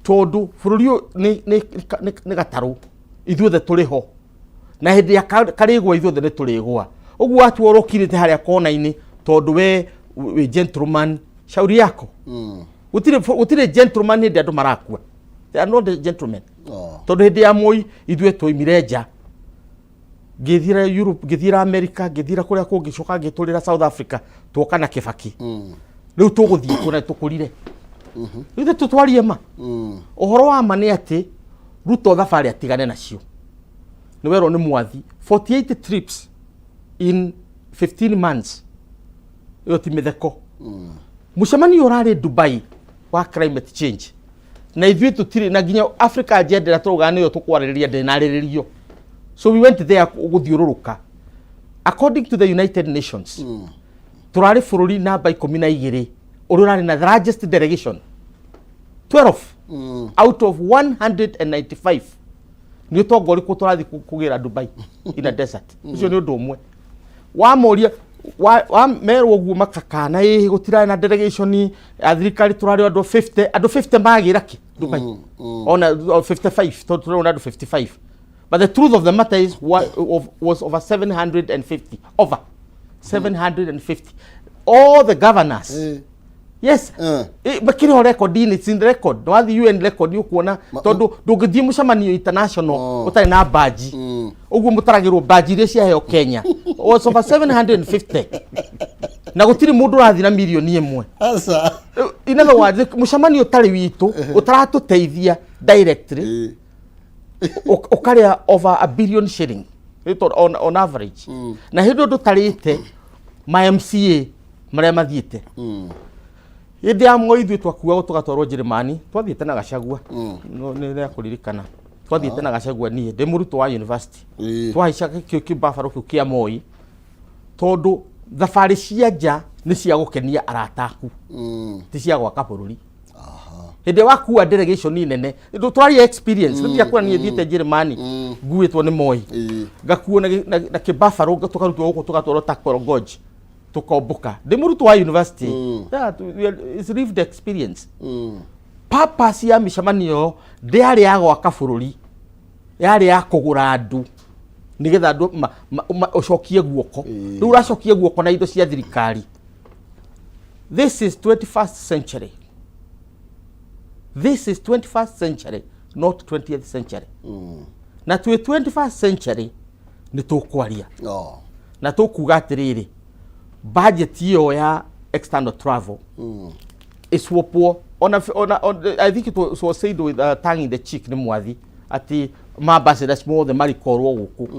tondũ bũrũri ũyũ nĩ gatarũ, ithuothe tũrĩ ho na hĩndĩ ya karĩgwa ithuothe nĩ tũrĩgwa. Ũguo watu ũrokirĩte harĩa kona-inĩ tondũ we gentleman, shauri yako. Gũtirĩ gentleman hĩndĩ andũ marakua. They are not the gentlemen. Tondũ hĩndĩ ya Moi ithuĩ twoimire nja, ngĩthira Europe, ngĩthira America, ngĩthira kũrĩa kũngĩ, coka ngĩtũrĩra South Africa, twoka na Kibaki. Rĩu tũgũthiĩ kuona tũkũrire. Ithuĩ tũtwarie ma. Ũhoro wa ma nĩ atĩ Ruto thabarĩ atigane nacio. Nĩ werwo nĩ mwathi 48 trips in 15 months. Iyo ti mĩtheko. Mũcemanio ũrarĩ Dubai wa climate change. Na ithuĩ tũtirĩ na nginya Africa agenda tũrũgana nĩyo tũkwarĩrĩria ndĩnarĩrĩrio. So we went there gũthiũrũrũka. According to the United Nations, turari bũrũri namba 12 ũrĩa ũrarĩ na the largest delegation 12 out of 195 nĩ ũtongoria kũ tũrathi kũgĩra Dubai in a desert. Ũcio nĩ ũndũ ũmwe. Wamoria wa merwo guo makakana gũtirarĩ na delegation ya thirikari turarĩ andũ 50 magĩra kĩ Dubai ona 55 tũrĩ na andũ 55. But the truth of the matter is was over 750. Over 750. All the governors. Yes. But kiri record in, it's in the record. No the UN record you kuona tondu ndungithie mucemanio international utari na badge. Uguo mutaragirwo badge iria cia heo Kenya. Was over 750. Na gutiri mundu rathi na milioni imwe. Asa. In other words, mucemanio utari witu utaratuteithia directly. Okaria over $1 billion shilling on average. Na hindo tutarite ma MCA maria mathiite. Hĩndĩ ya Moi ithuĩ twakua tũgatwarwo Njĩrĩmani, twathiĩte na Gachagua. No nĩ rĩa kũririkana. Twathiĩte na Gachagua niĩ ndĩ mũrutwo wa university. Twahaica kĩbabaro kĩu kĩa Moi. Tondũ thabarĩ cia nja nĩ cia gũkenia arata aku. Ti cia gwaka bũrũri. Hĩndĩ wakua delegation nene, twari experience. Nĩ kwa niĩ thiĩte Njĩrĩmani, nguĩtwo nĩ Moi. Ngakuo na kĩbabaro tũkarutwo gũkũ tũgatwarwo Takoro Gorge. Tukomboka ndĩ mũrutwo wa university. It's lived experience. Purpose ya mĩcemanio ndĩarĩ ya gwaka bũrũri, yarĩ ya kũgũra andũ nĩgetha andũ ũcokie guoko. Rĩu ũracokie guoko na indo cia thirikari. This is 21st century. This is 21st century, not 20th century. Na 21st century nĩ tũkwaria. Na tũkuga atĩrĩrĩ, budget hiyo ya external travel iswapwo on I think it was said with tongue in the cheek ni mwathi ati ambassadors more marikorwo guku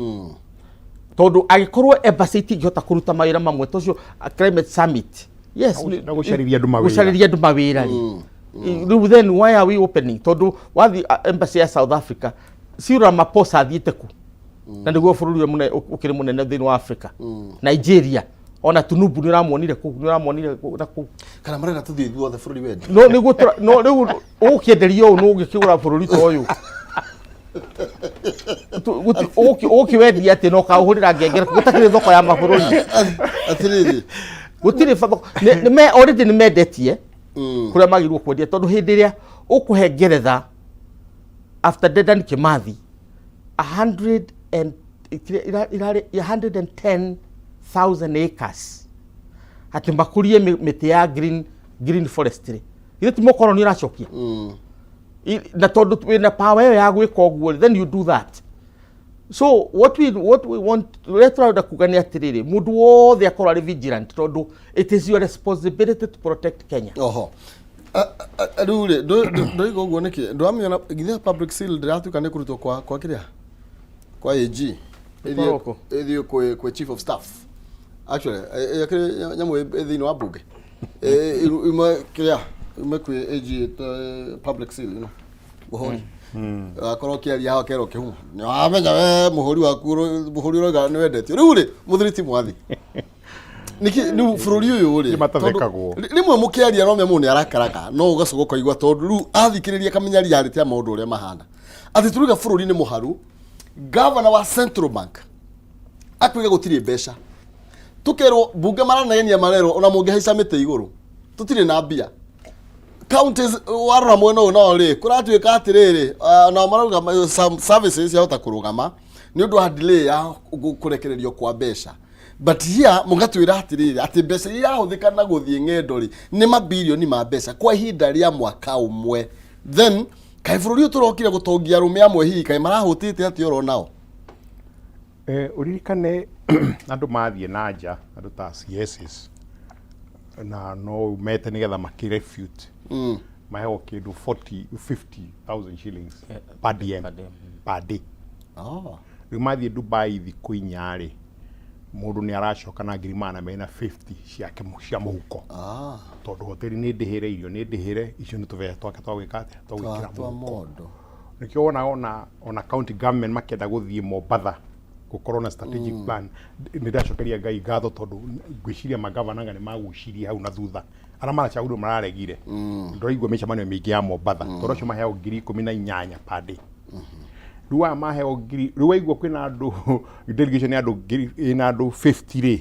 tondu agikorwo embassy tingihota kuruta mawira mamwe tocio climate summit. Yes, na gucariria andu mawira ri then why are we opening tondu wathi embassy ya South Africa Cyril Ramaphosa athiite ku na niguo bũrũri mũne ukiri munene thĩinĩ wa Africa. Nigeria ona Tunubu nĩ ramuonire na ku kana marenda tuthie ithuothe bũrũri wendi no rĩu ũkĩenderio ũũ no ũngĩkĩgũra bũrũri ta ũyũ ũkĩwendia atĩ no kaũhũrĩra ngengere gũtakĩrĩ thoko ya mabũrũri atirĩrĩ gũtirĩ nĩ already nĩ mendetie kũrĩa magĩrĩirwo kwendia tondũ hĩndĩ ĩrĩa ũkũhe Ngeretha after Dedan Kimathi 110,000 acres ati makurie mĩtĩ ya green forestry ile ti mũkoroni iracokia na tondu wina power ya gwika ũguo then you do that. So what we want retro kugania atiriri mundu wothe akorwo ari vigilant tondu it is your responsibility to protect Kenya. Oho adure do go niki ndo amiona githia public seal ndiratuka ni kurutwo kwa kiria kwa AG ethio kwa chief of staff actually yakire nyamu ethino wa bunge ima kiria ima kwa AG public seal you know bohoni akorwo kiaria hawa kero kihumo amenya we muhuri waku muhuri roga ni wendetio riu ri muthiriti mwathi ni bururi uyu ri rimwe mukiaria no memu ni arakaraka no ugacogoka igwa tondu riu athikiriria kamenya reality ya maundu uria mahana ati turuga bururi ni muharu governor wa Central Bank akwiga gutiri mbeca tukerwo bunge maranegenia marero ona mungihaica mite iguru tutire na mbia counties warora mweno no ri kuratuika atiriri na marauga some services yahota kurugama ni undu wa delay ya kurekererio kwa mbeca but here mungatwira atiriri ati mbeca irahuthika na guthie ng'endo ri ni mabilioni ma mbeca kwa ihinda ria mwaka umwe then kai bururi uturokire gutongia rume amwe hihi kai marahutite ati oro nao uririkane andu mathie nanja andu ta CSs na no mete nigetha makirefute maheo kindu 50,000 shillings per diem per day rimathie Dubai thiku inyari mundu ni aracoka na ngirimana mena 50 ciake cia muhuko tondu hoteli ni ndihire irio ni ndihire icio ni tuvea twake twagwikate twagwikira mundu nikio ona county government makenda guthie Mombasa gukorwo na strategic plan ni ndacokeria ngai ngatho tondu ngwiciria magavana ngane maguciria hau na thutha ara maracagurwo mararegire ndoigwa micemanio mingi ya Mombasa tondu cio maheo 18,000 per day ruwa maheo ngiri ruwa igwa kwina andu delegation ya andu ina andu 50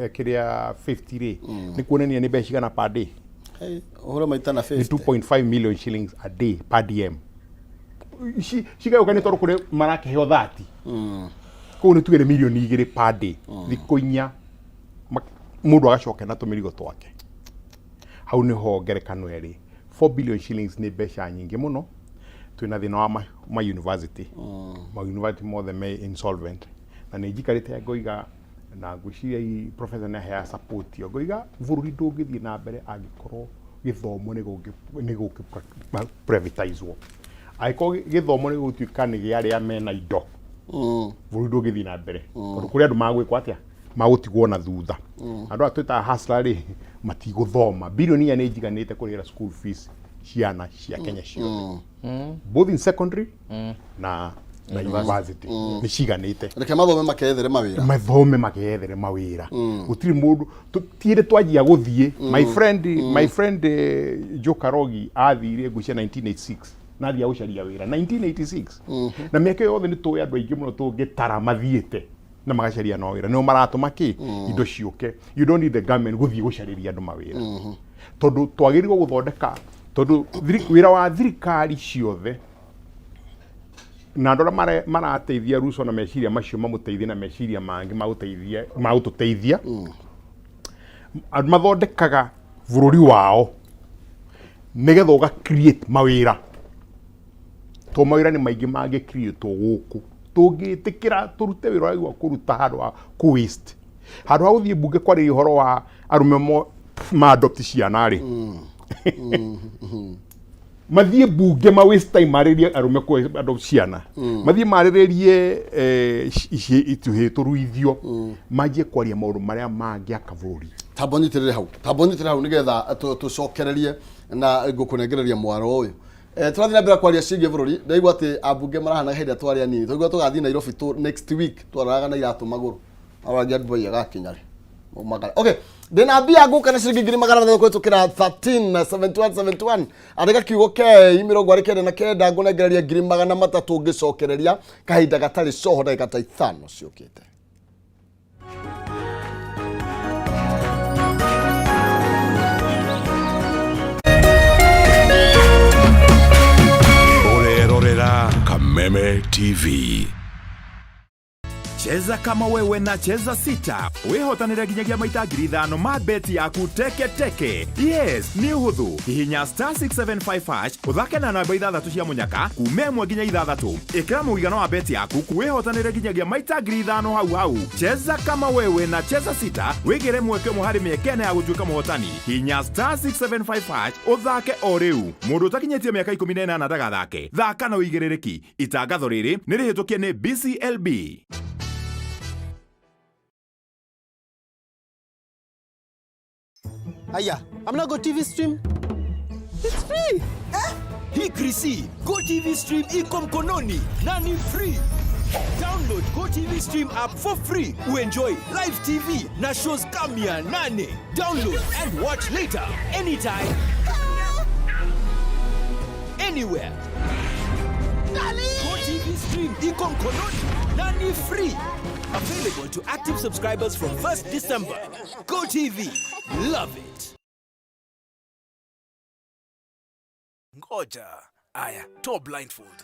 kiria 50 ni kuonania ni mbeca igana per day uhura maita na 50 2.5 million shillings a day per diem shiga ukani toru kure marake heo 30 ko ni tugere milioni 2 per day thikũ inya mundu agacoka na tumirigo twake hau ni ho ngerekano eri 4 billion shillings ni mbeca nyingi muno twina thina wa ma university ma university mothe me insolvent na ni njikarite ngoiga na ngwiciria i professor na hea support yo ngoiga bururi ndungithie na mbere angikorwo githomo ni guki privatizwo aiko githomo ni gutuika ni gia aria mena indo bururi ndungithie na mbere tondu kuri andu magwikwo atia magutigwo na thutha andu atwita hustler ri matiguthoma bilioni ya ni njiganite kurira school fees ciana cia Kenya ciothe both in secondary na university ni ciganite reke mathome makeethere mawira gutiri mundu tire twajia guthie my friend Joe Karogi athire ngucia 1986 nathia gucaria wira 1986 na miaka yothe ni tuwe andu aingi muno tungitara mathiete na magacaria no wira no maratuma ki indo ciuke you don't need the government guthie gucariria andu mawira tondu twagirirwo guthondeka tondu wira wa thirikari ciothe na ndora marateithia Ruso na meciria macio mamuteithia na meciria mangi magututeithia mathondekaga bururi wao nigetha uga create mawira to mawira ni maingi mangi create guku tungitikira turute wira wa kuruta handu wa ku waste handu ha uthie bunge kwari horo wa arume ma adopt ciana ri mathie bunge ma waste time maririe arume ku adopt ciana mathie maririe ituhe turuithio maje kwaria maundu maria mangi akavuri tabonitire hau nigetha tucokererie na ngukunengereria mwaro uyu turathi na mbere kwaria ciĩgiĩ bururi ndaigua ati abunge marahana hĩndĩ twaria nini twaigua tugathii Nairobi next week twaraga na iratu maguru aragia ndboy agakinya ri magara okay ndina mbia nguka na ciringi 300 kwetukira 137171 arega kiugo ke imirongo ari kenda na kenda ngunengereria 300 ngicokereria kahinda gatari coho ndagika ta 5 ciukite Kameme TV. Cheza kama wewe na cheza sita. Wehotanira ginyagia maita 5,000 ma beti yaku teke. Yes, ni uhuthu. Hihinya *675# uthake na namba 6 cia munyaka kume mwe ginya 6. Ikira muigano wa beti yaku kuwehotanira ginyagia maita 5,000 hau. Cheza kama wewe na cheza sita. Wigire mweke muhari miekene ya gutuika muhotani. Hihinya *675# uthake o riu. Mundu utakinyetie miaka 18 ndagathake. Thaka na uigirereki. Itangatho riri ni rihitukie ni BCLB. Aya, I'm not go TV stream. It's free. Hii Krisi, GoTV Stream iko mkononi na ni free. Download GoTV Stream app for free. Enjoy live TV na shows kamia nane. Download and watch later anytime, anywhere. GoTV Stream iko mkononi na ni free. Available to active subscribers from 1st December. GoTV, love it. Ngoja. Aya, toa blindfold.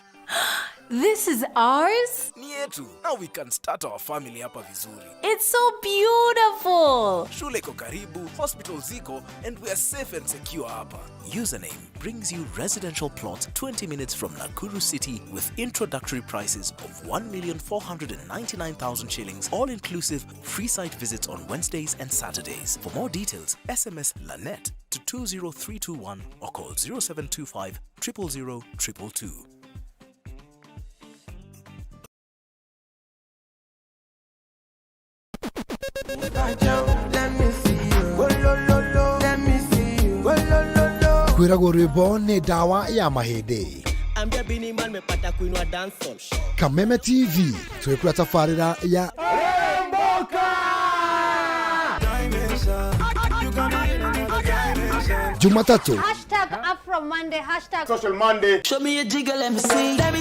This is ours? Ni yetu. Now we can start our family hapa vizuri. It's so beautiful. Shule iko karibu, hospital ziko, and we are safe and secure hapa. Username brings you residential plot 20 minutes from Nakuru City with introductory prices of 1,499,000 shillings, all inclusive, free site visits on Wednesdays and Saturdays. For more details, SMS LANET to 20321 or call 0725 000 222. Kwirago rwimbo ni dawa ya mahindi. Kameme TV twikura tafarira ya Jumatatu #AfroMonday Social Monday. Show me a jiggle, let me see, and let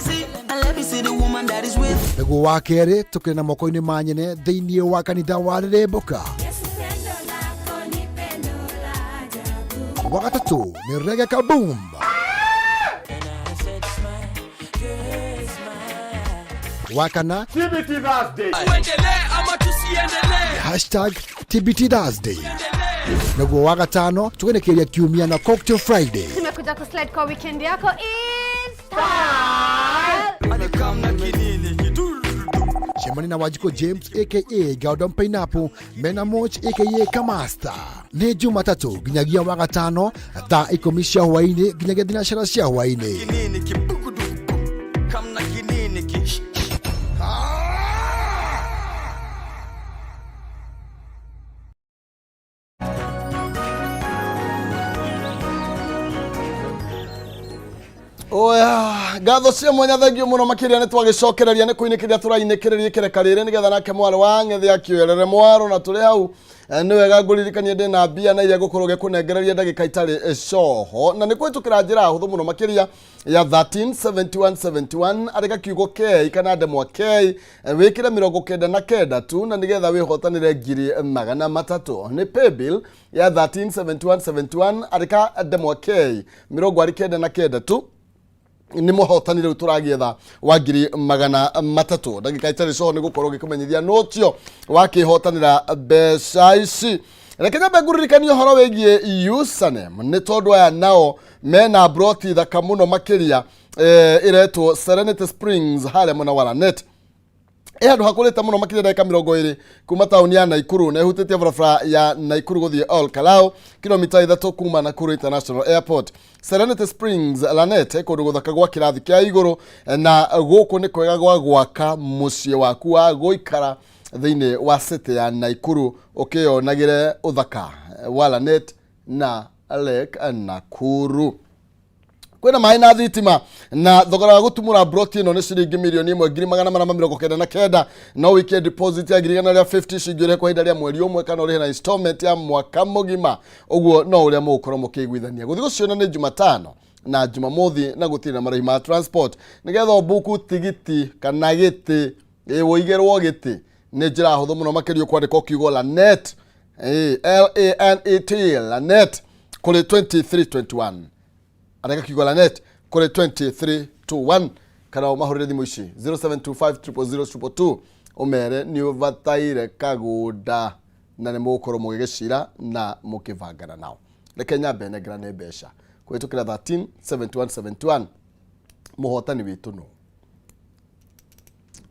me see the woman that is with. Ego wa kere tukina moko-ini ma nyene thiini wa kanitha wa Rirembuka. Wa gatatu ni Reggae Kaboom. Wa kana TBT Thursday. #TBT Thursday. Nego wa gatano tugenekeria kiumia na Cocktail Friday. Tumekuja kuslide kwa weekend yako Insta. Shemani na Wajiko James aka Gordon Pineapple, Mena Moch aka Kamasta. Ni Jumatatu ginyagia wa gatano thaa 10 cia hwaini ginyagia thinacara cia hwaini. Oya, gatho cia mwanya thengio muno makiria ni twagicokereria ni kuinikiria turainikiria kireka riri nigetha nake mwaro wa ngethi akiwerere mwaro na turi hau ni wega nguririkanie ndi na mbia na iria gukorwo gikunengereria ndagika itari coho na ni kwitukira njira huthu muno makiria ya 137171 arika kiugo K kana ndemwa K wikire 99 tu na nigetha wihotanire ngiri magana matatu ni paybill ya 137171 arika ndemwa K 99 tu ni muhotanire uturagietha wa ngiri magana matatu ndagika itari coho ni gukorwo gikumenyithia notio wakihotanira mbeca ici rekenya benguririkania horo wegie username ni tondu aya nao mena broti thaka muno makiria iretwo Serenity Springs hale muna wa Lanet andu hakurite muno makiria ndagika 20 kuma tauni ya Naikuru na ihutitie barabara ya Naikuru guthie Ol Kalou kilomita 3 kuma Nakuru International Airport. Serenity Springs Lanet kundu guthaka gwa kirathi kia iguru na guku ni kwega gwa gwaka mucie waku wa guikara thiini wa city ya Naikuru ukionagire uthaka wa Lanet na Lake Nakuru. Kwena mai na thitima na thogora wa gutumura broti ino ni ciringi milioni 1,499 no wike deposit ya girigana ria 50 cingire kwa hinda ria mweri umwe kana uri na installment ya mwaka mugima uguo no uria mukorwo mukiguithania guthi guciona ni Jumatano na Jumamothi na gutiri na marĩhi ma transport nigetha buku tigiti kana giti woigerwo giti ni njira huthu muno makirio kwandika kiugo Lanet LANET Lanet kuri 2321 areka kiugo Lanet kuri 2321 kana mahorire thimu ici 0725000222 umere ni ubataire kaguda na ni mukorwo mugigicira na mukivangana nao reke nyambe negerane mbeca kwitukira 137171 muhotani witu no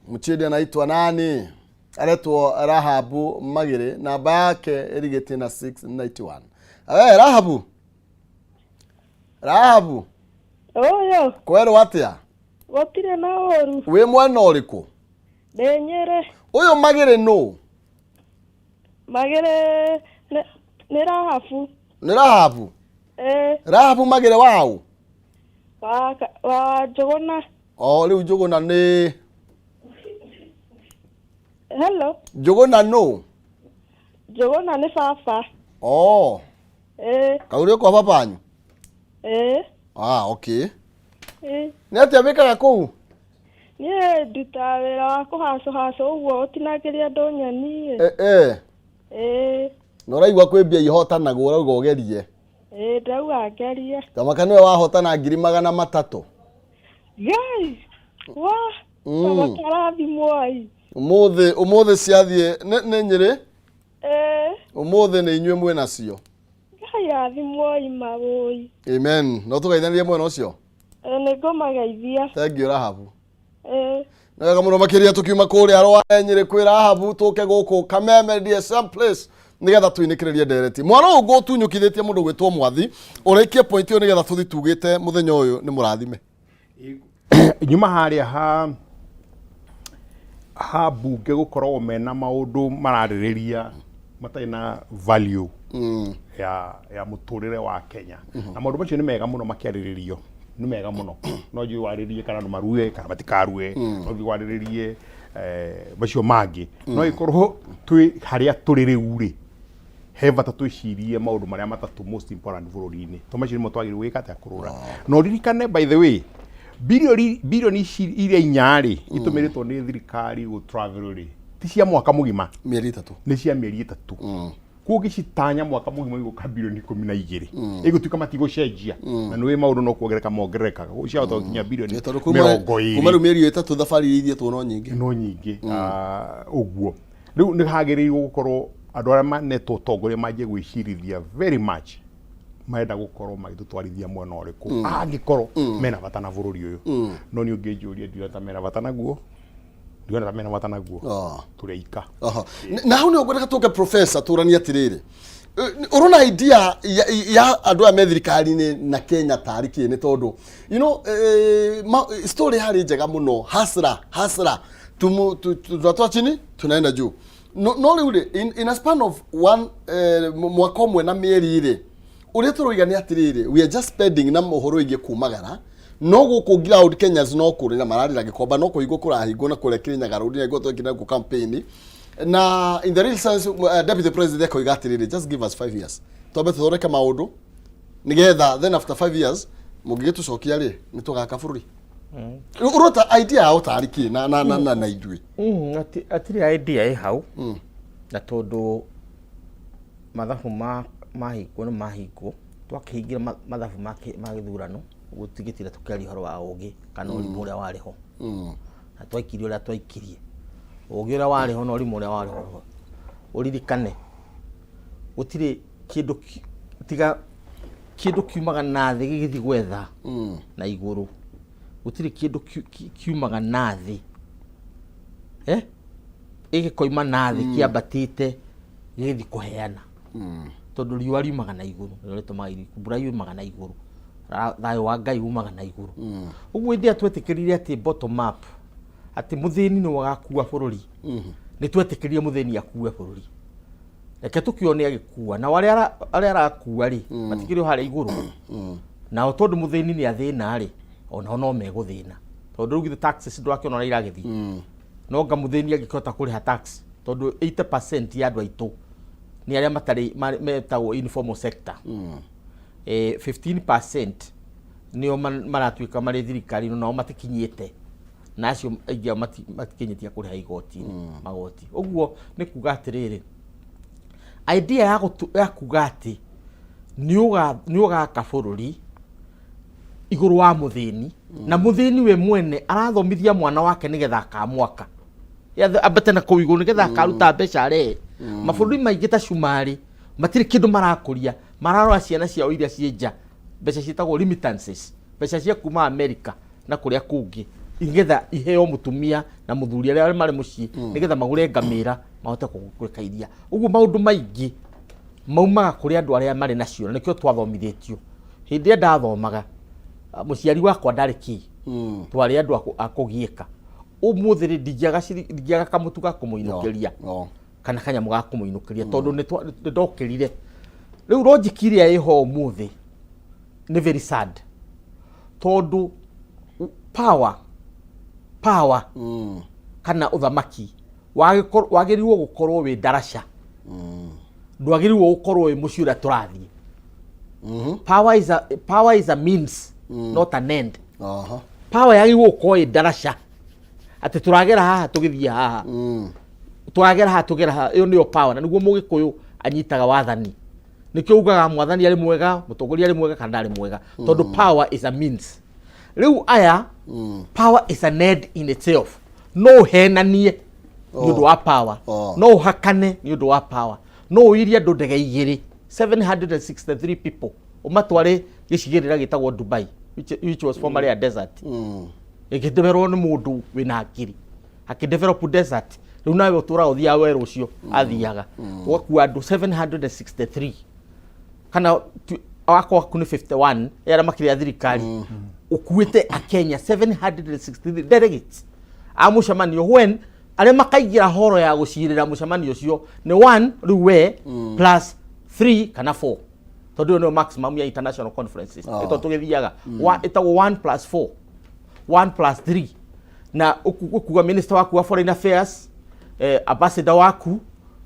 mchidi anaitwa nani aretwo Rahabu Magire namba yake irigite na 691 Rahabu Oyo kwero atia gotire na oru we mwana uriku Denyere uyo Magire no Magire ni Rahabu Rahabu Rahabu Magire wao wa Jogona. Oh, riu Jogona ni Hello. Jogona no. Jogona ni baba. Oh. Kauri kwa papa anyu? Okay. Ni atia wikaga kuu? Nie nduta wira wa kuhaco uguo utinagiria andu nyeni. No raigua kwambia ihotanagwo urauga ugerie. Ndauga ngerie. Tamaka niwe wahotana 300,000. Guys. Wa. Tamaka mwai. Umuthe ciathie ne nyiri? Umuthe ni inyue mwe nacio. Ngai mwai maboi. Amen. No tugaithanirie mwe nacio. Ni ngomageithia. Thank you Rahabu. Naga muno makiria tukiuma kuri arwa nyiri kwi Rahabu tuke guku Kameme DSM place nigetha tuinikiririe ndereti mwana ugo tunyukithitie mundu gwitwo Mwathi urikie point yo nigetha tuthi tugite muthenya uyu ni murathime nyuma haria ha bunge gukorwo mena maundu maraririria mataina value ya muturire wa Kenya na maundu macio ni mega muno makiariririo ni mega muno no ju wariririe kana no marue kana matikarue no ju wariririe macio mangi no ikorwo twi haria turire uri heva tatuicirie maundu maria matatu most important bururi-ini tomacio nimo twagire gwika atia kurura no ririkane by the way bilioni iria inyari itumiritwo ni thirikari go travel ri ti cia mwaka mugima mieri 3 ni cia mieri 3 kugi citanya mwaka mugima iguka bilioni 12 igutuika matigocenjia na nwe maundu no kuongereka mongereka ucia utokinya bilioni 20 kuma mieri 3 thafari ithie tu no nyingi uguo riu ni hagereirwo gukorwo andu aria manetwo tongoria manjie gwicirithia very much maenda gukorwo magitutwarithia mwena uriku angikorwo mena bata na bururi uyu no ni ungijuria ndirata mena bata naguo ndiona mena bata naguo tureika na hau ni ugweteka tuke professor turania atiriri urona idea ya andu a thirikari-ini na Kenya tariki ni tondu you know story hari njega muno hasra tumu chini tunaenda juu no riu in a span of one mwaka umwe na mieri iri uri turoiga ni atiriri we are just spending na mohoro ige kumagara no guku ground Kenyans no kurira mararira gikomba no kuigo kurahingo na kurekiria nyagarudi na goto kina ku campaign na in the real sense deputy president koiga atiriri just give us 5 years tobe thoreka maundu nigetha then after 5 years mugigitu cokia ri ni tugaka bururi urota idea au tariki na idui atiri idea i hau na tondu mathabu mahiko no mahiko twakihingira mathabu ma githurano gutigitira tukari horo wa ugi kana urimu uria wariho na twaikirie uria twaikirie ugi uria wariho no urimu uria wariho uririkane gutire kindu tiga kindu kiumaga na thi gigithi gwetha na iguru gutire kindu kiumaga na thi igikoima na thi kiambatite gigithi kuheana tondu riua riumaga na iguru riretuma mbura yumaga na iguru thayo wa Ngai umaga na iguru uguo ndia twetikirire ati bottom up ati muthini ni wagakua bururi ni twetikirire muthini akue bururi reke tukione agikua na wale arakua ri matikiri hale iguru na tondu muthini ni athina ri ona no meguthina tondu rugi the taxes ndwakiona na iragithi no nga muthini agikota kuri ha tax tondu 80% ya andu aitu ni aria matari metagwo informal sector 15% nio maratuika mari thirikari no matikinyite na acio aingi matikinyitia kuriha igoti magoti uguo ni kuga atiriri idea ya kuga ati ni uga kabururi iguru wa muthini na muthini we mwene arathomithia mwana wake nigetha akamwaka abate na kuiguru nigetha akaruta mbeca re mabururi maingi ta Shumari matiri kindu marakuria mararora ciana ciao iria cienja mbeca cietagwo remittances mbeca cia kuma America na kuria kungi igetha iheo mutumia na muthuri aria mari mucii nigetha magure ngamira mahote kukweka iria uguo maundu maingi maumaga kuri andu aria mari nacio nikio twathomithitio hindi ndathomaga muciari wakwa ndari ki twari andu akugieka umuthiri ndigiaga kamutu ga kumuinukiria kana kanyamu ga kumuinukiria tondu ni ndokirire riu logic iria iho umuthi ni very sad tondu power kana uthamaki wagirirwo gukorwo wi daraca ndwagirirwo gukorwo wi muciura turathie power is a means not an end. Power yagirirwo gukorwo wi daraca ati turagera haha tugithia haha turagera haha tugera haha iyo niyo power na niguo mugikuyu anyitaga wathani nikio ugaga mwathani ari mwega mutongoria ari mwega kana ari mwega tondu power is a means. Riu aya power is an end in itself. No henanie ni undu wa power no hakane ni undu wa power no iria andu ndege igiri 763 people umatware gicigirira gitagwo Dubai which was formerly a desert ikidevelopwo ni mundu wina akiri akidevelop desert riu nawe utura uthia weru ucio athiaga waku andu 763 kana wako kuni 51 era makiri thirikari ukuite a Kenya 763 delegates amushamanio when ale makaigira horo ya gucirira mushamanio cio ni 1 riwe plus 3 kana 4 tondu no maximum ya international conferences ito tugithiaga itago 1 plus 4 1 plus 3 na ukuga minister waku wa foreign affairs ambassador waku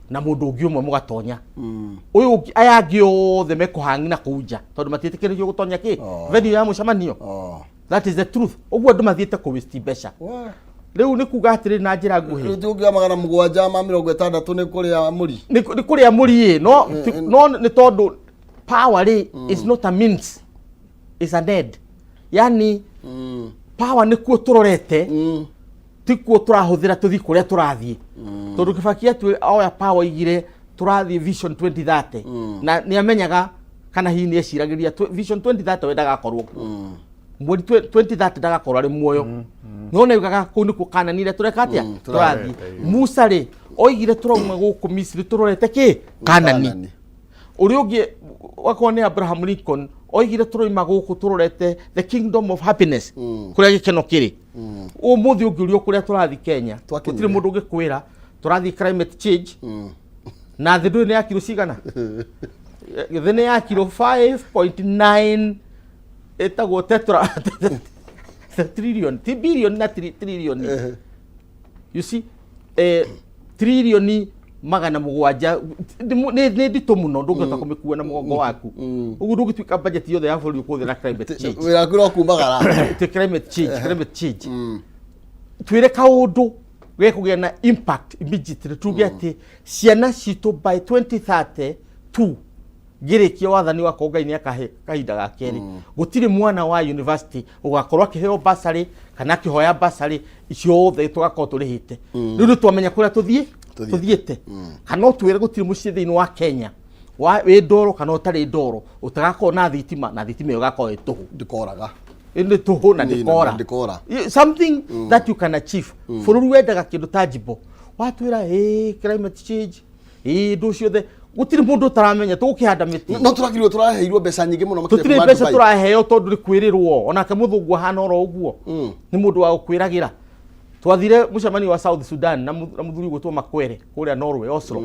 na mundu ungi umwe mugatonya uyu aya ngio the mekuhangi na kuja tondu matietekererio gutonya ki venue ya mushamanio that is the truth uguo andu mathiete ku waste besha riu ni kuga atiri na njira nguhi riu tugia magana mugwanja ma 60 ni kuria muri ni kuria muri no ni tondu power is not a means is an end yani power ni kuo turorete tikuo turahuthira tuthi kuria turathie tondu kibakia tu oya power igire turathie vision 2030 na ni amenyaga kana hi ni eciragiria vision 2030 wendaga korwo mweri 2030 ndaga korwo ari muoyo no neugaga ku ni kukananire turekatia turathie Musa ri oigire turauma guku Misri turorete ki Kanani uri ungi wakone Abraham Lincoln oigire turaima guku turorete the kingdom of happiness kuria gikeno kiri umuthi ungiurio kuria turathi Kenya gutire mundu ungikwira turathi climate change na thi ndui ni yakiro cigana thi ni yakiro 5.9 etagwo tetra trillion billion na trillion you see trillion magana mugwanja ni ndito muno ndungota kumikuwa na mugongo waku ugu ndugituika budget yothe ya bũrũri kuthira climate change wira kuro kumagara te climate change twire kaundu gekugia na impact immediately tuge ati ciana citu by 2032 girikia wathani wa kongai ni akahe kahinda ga keri gutire mwana wa university ugakorwo akiheo basari kana kihoya basari icio othe tugakorwo turihite riu twamenya kuria tuthiete kana twire gutire mucie thiini wa Kenya wa wi ndoro kana utari ndoro utagakorwo na thitima na thitima yo gakorwo ituhu ndikoraga indi tuhu na ndikora something that you can achieve bururi wendaga kindu tangible watwira climate change nducio the gutire mundu taramenya tukihanda miti no turakirwo turaheirwo mbeca nyingi muno makire tutire mbeca turaheo tondu ni kwirirwo onake muthungu hana oro uguo ni mundu wa gukwiragira twathire mucemani wa South Sudan na muthuri gwitwo Makwere kuria Norway Oslo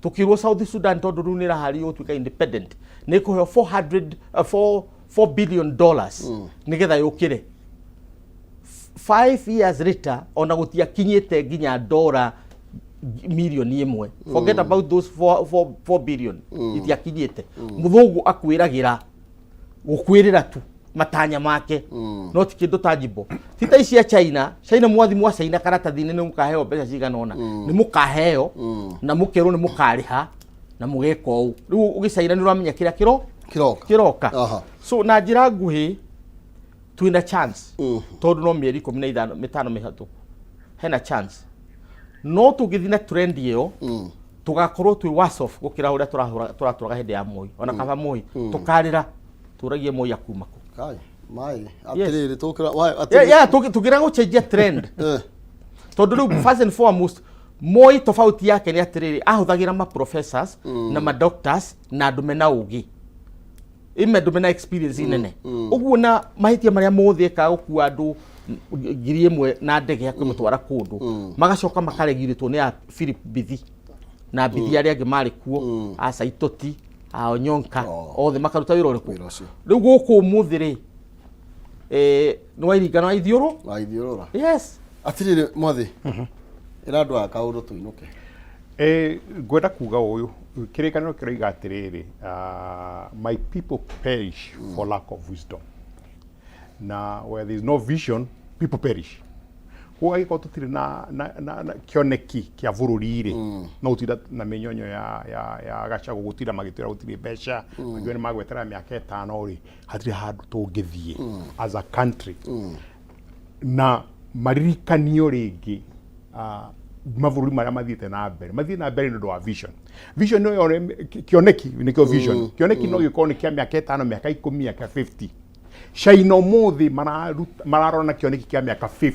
tukirwo South Sudan tondu runira hari utuika independent ni kuheo $4 billion nigetha yukire 5 years later ona gutia kinyite ginya $1 million imwe forget about those 4 billion itia kinyite muthungu akwiragira gukwirira tu matanya make not kindu tangible tita cia China mwathi mwa China karatathini ni mukaheo mbeca cigana ona ni mukaheo na mukero ni mukariha na mugeko u riu ugicaina ni uramenya kiria kiroka so na njira nguhi twina chance tondu no mieri 15 mihatu hena chance no tugithina trend iyo tugakorwo twi worse off gukira uria turaturaga hindi ya Moi ona kaba Moi tukarira turagie Moi akuma ku kai mai atiriri tukira tugira gucenjia trend tondu riu first and foremost Moi tofauti yake ni atiriri ahuthagira ma professors na ma doctors na andu mena ugi imedumena experience inene uguo na mahitia maria muthika gukua andu ngiri imwe na ndege ya kwimutwara kundu magacoka makaregiritwo ni a Philip Bithi na Bithi aria angi mari kuo a Saitoti a Onyonka othe makaruta wira uriku riu guku muthiri Nwairigana Waithiũrũ. Waithiũrũra. Yes. Atirire mwathi. Ĩrandu akaũndũ tuinuke. Ngwenda kuga ũyũ kĩrĩkanĩro kĩroiga atĩrĩrĩ, my people perish for lack of wisdom. Na where there is no vision, people perish. Kwa hiyo tutire na kioneki kia bururi-ri no utira na menyonyo ya gacago gutira magitira gutire besha magwe ni magwetera miaka 5 ri hatire handu tungithie as a country na maririkanio ringi mavururi maria mathiite na mbere nĩ ũndũ wa vision no kioneki nikio vision kioneki no gĩkorwo nĩ kĩa miaka 5 miaka 10 miaka 50 shaino muthi mararona kioneki kia miaka 50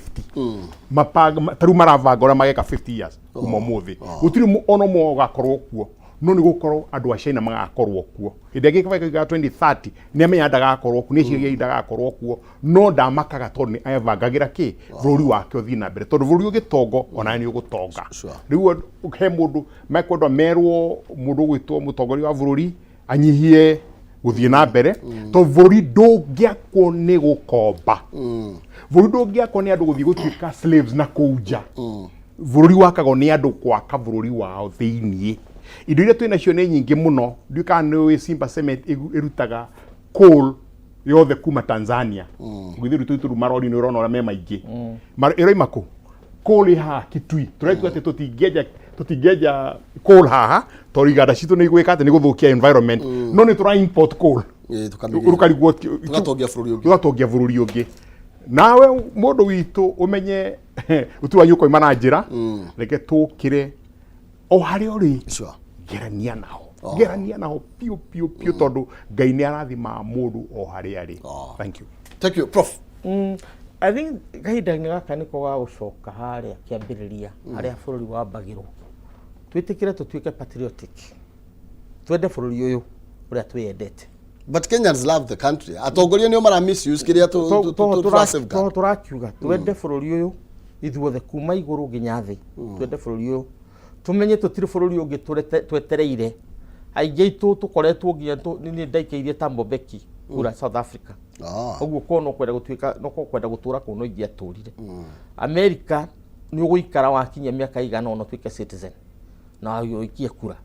mapaga taru maravanga ora mageka 50 years kuma muthi gutiri ono mo gakorwo kuo no ni gukorwo andu a China magakorwo kuo inde gikaveka 2030 ni amenya ndagakorwo kuo ni ciria ndagakorwo kuo no ndamakaga tondu ni ayevangagira ki bururi wake uthi na mbere tondu bururi ugitongo ona ni ugutonga riu he mundu mekwenda merwo mundu gwitwo mutongoria wa bururi anyihie guthie na mbere to bururi ndungiakwo ni gukomba bururi ndungiakwo ni andu guthie gutuika slaves na kuja bururi wakago ni andu kwaka bururi wao thiini indo iria twina cio ni nyingi muno nduika ni Simba Cement irutaga coal yothe kuma Tanzania gwithiru tuturu marori ni urona ora me maingi iroima ku coal ha Kitui turaitua ati tutingeja coal haha tori iganda citu ni igwika ati ni guthukia environment no ni tura import coal urukarigwo tugatongia bururi ungi nawe mundu witu umenye utuwa yuko imana njira reke tukire o hari ori gerania nao pio tondu Ngai ni arathima mundu o hari ari. Thank you Prof. I think kahinda-inĩ gaka nĩko ga gũcoka harĩa kĩambĩrĩria harĩa bũrũri wambagĩrwo twĩtĩkĩre tũtuĩke patriotic twende bũrũri ũyũ ũrĩa twĩendete. But Kenyans love the country. Atongoria nĩo mara misuse kĩrĩa tũrakiuga twende bũrũri ũyũ ithuothe kuma igũrũ nginya thĩ twende bũrũri ũyũ tumenye tũtirĩ bũrũri ũngĩ twetereire aingĩ itũ tũkoretwo nginya nĩ ndaikĩirie ta Mbeki kura South Africa oguo ko no kwenda gutuika no kwenda gutura kuno ingia turire America ni uguikara wakinya miaka igana ono tuike citizen na yo ikie kura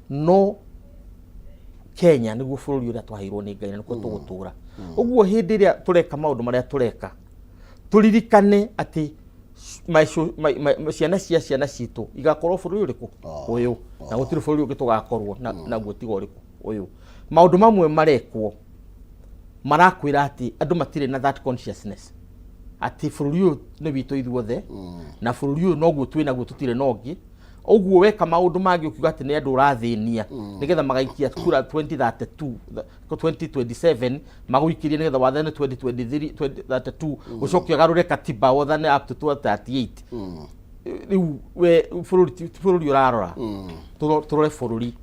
no Kenya niguo bũrũri uria twahirwo ni Ngai na nikuo tugutura oguo hindi ria tureka maundu maria tureka turirikane ati ciana citu igakorwo bũrũri uriku uyu na gutiri bũrũri ungi tugakorwo na guo tiga uriku uyu maundu mamwe marekwo marakwira ati andu matire na that consciousness ati bũrũri uyu ni witu ithuothe na bũrũri uyu noguo twina guo tutire nongi oguo weka maundu mangi ukiuga ati ni andu urathinia nigetha magaikia kura 2032 2027 maguikirie nigetha wathane 2023 2032 ucokia garure katiba wathane up to 2038 riu we bũrũri urarora turore bũrũri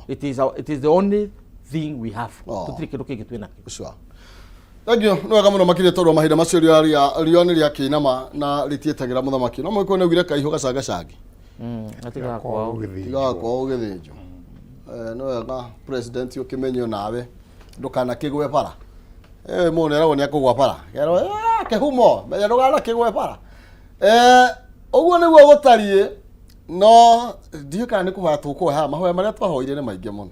it is the only thing we have tutire kindu kingi twina Thank you. No wega muno makire torwa mahinda macio rio ni ria kinama na ritietagira muthamaki no mwiko ne gwire kaiho gacanga cangi atiga kwa ugithinjo no wega president ukimenyo nawe ndukana kigwe para mone rawo ni akugwa para yaro kehumo menya ndugana kigwe para oguo niguo gutarie no ndiyo kana ni kuhoya tukuhoya ha mahoya maria twahoire ni maingi muno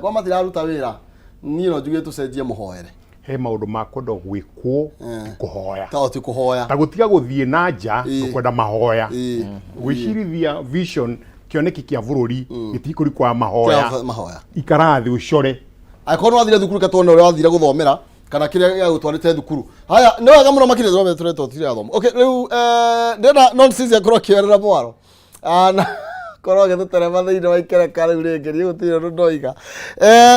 kwa matiraruta wira ni no njuge tucenjie muhoere he maundu makwenda gwikwo kuhoya ta kuhoya ta gutiga guthie na nja kwenda mahoya gwicirithia vision kioneki kia bururi gitikuri kwa mahoya ikarathi ucore akono wathire thukuru katone uri wathire guthomera kana kiria ya gutwarite thukuru haya no wega muno makire thome tureto tire athomo okay riu ndena nonsense ya koro kierera mwaro na koro gethutera mathaini wa ikereka riu ringi ri gutire ndoiga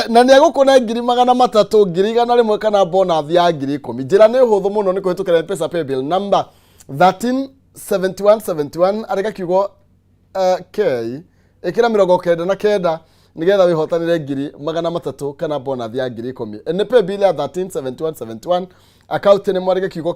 na ni agukuna 300,000 1,100 kana bonus ya 10,000 njira ni huthu muno ni kuhitukira pesa paybill number 137171 areka kiugo k ikira 99 nigetha wihotanire 300,000 kana bonus ya 10,000 ene paybill ya 137171 account ni mwarege kiugo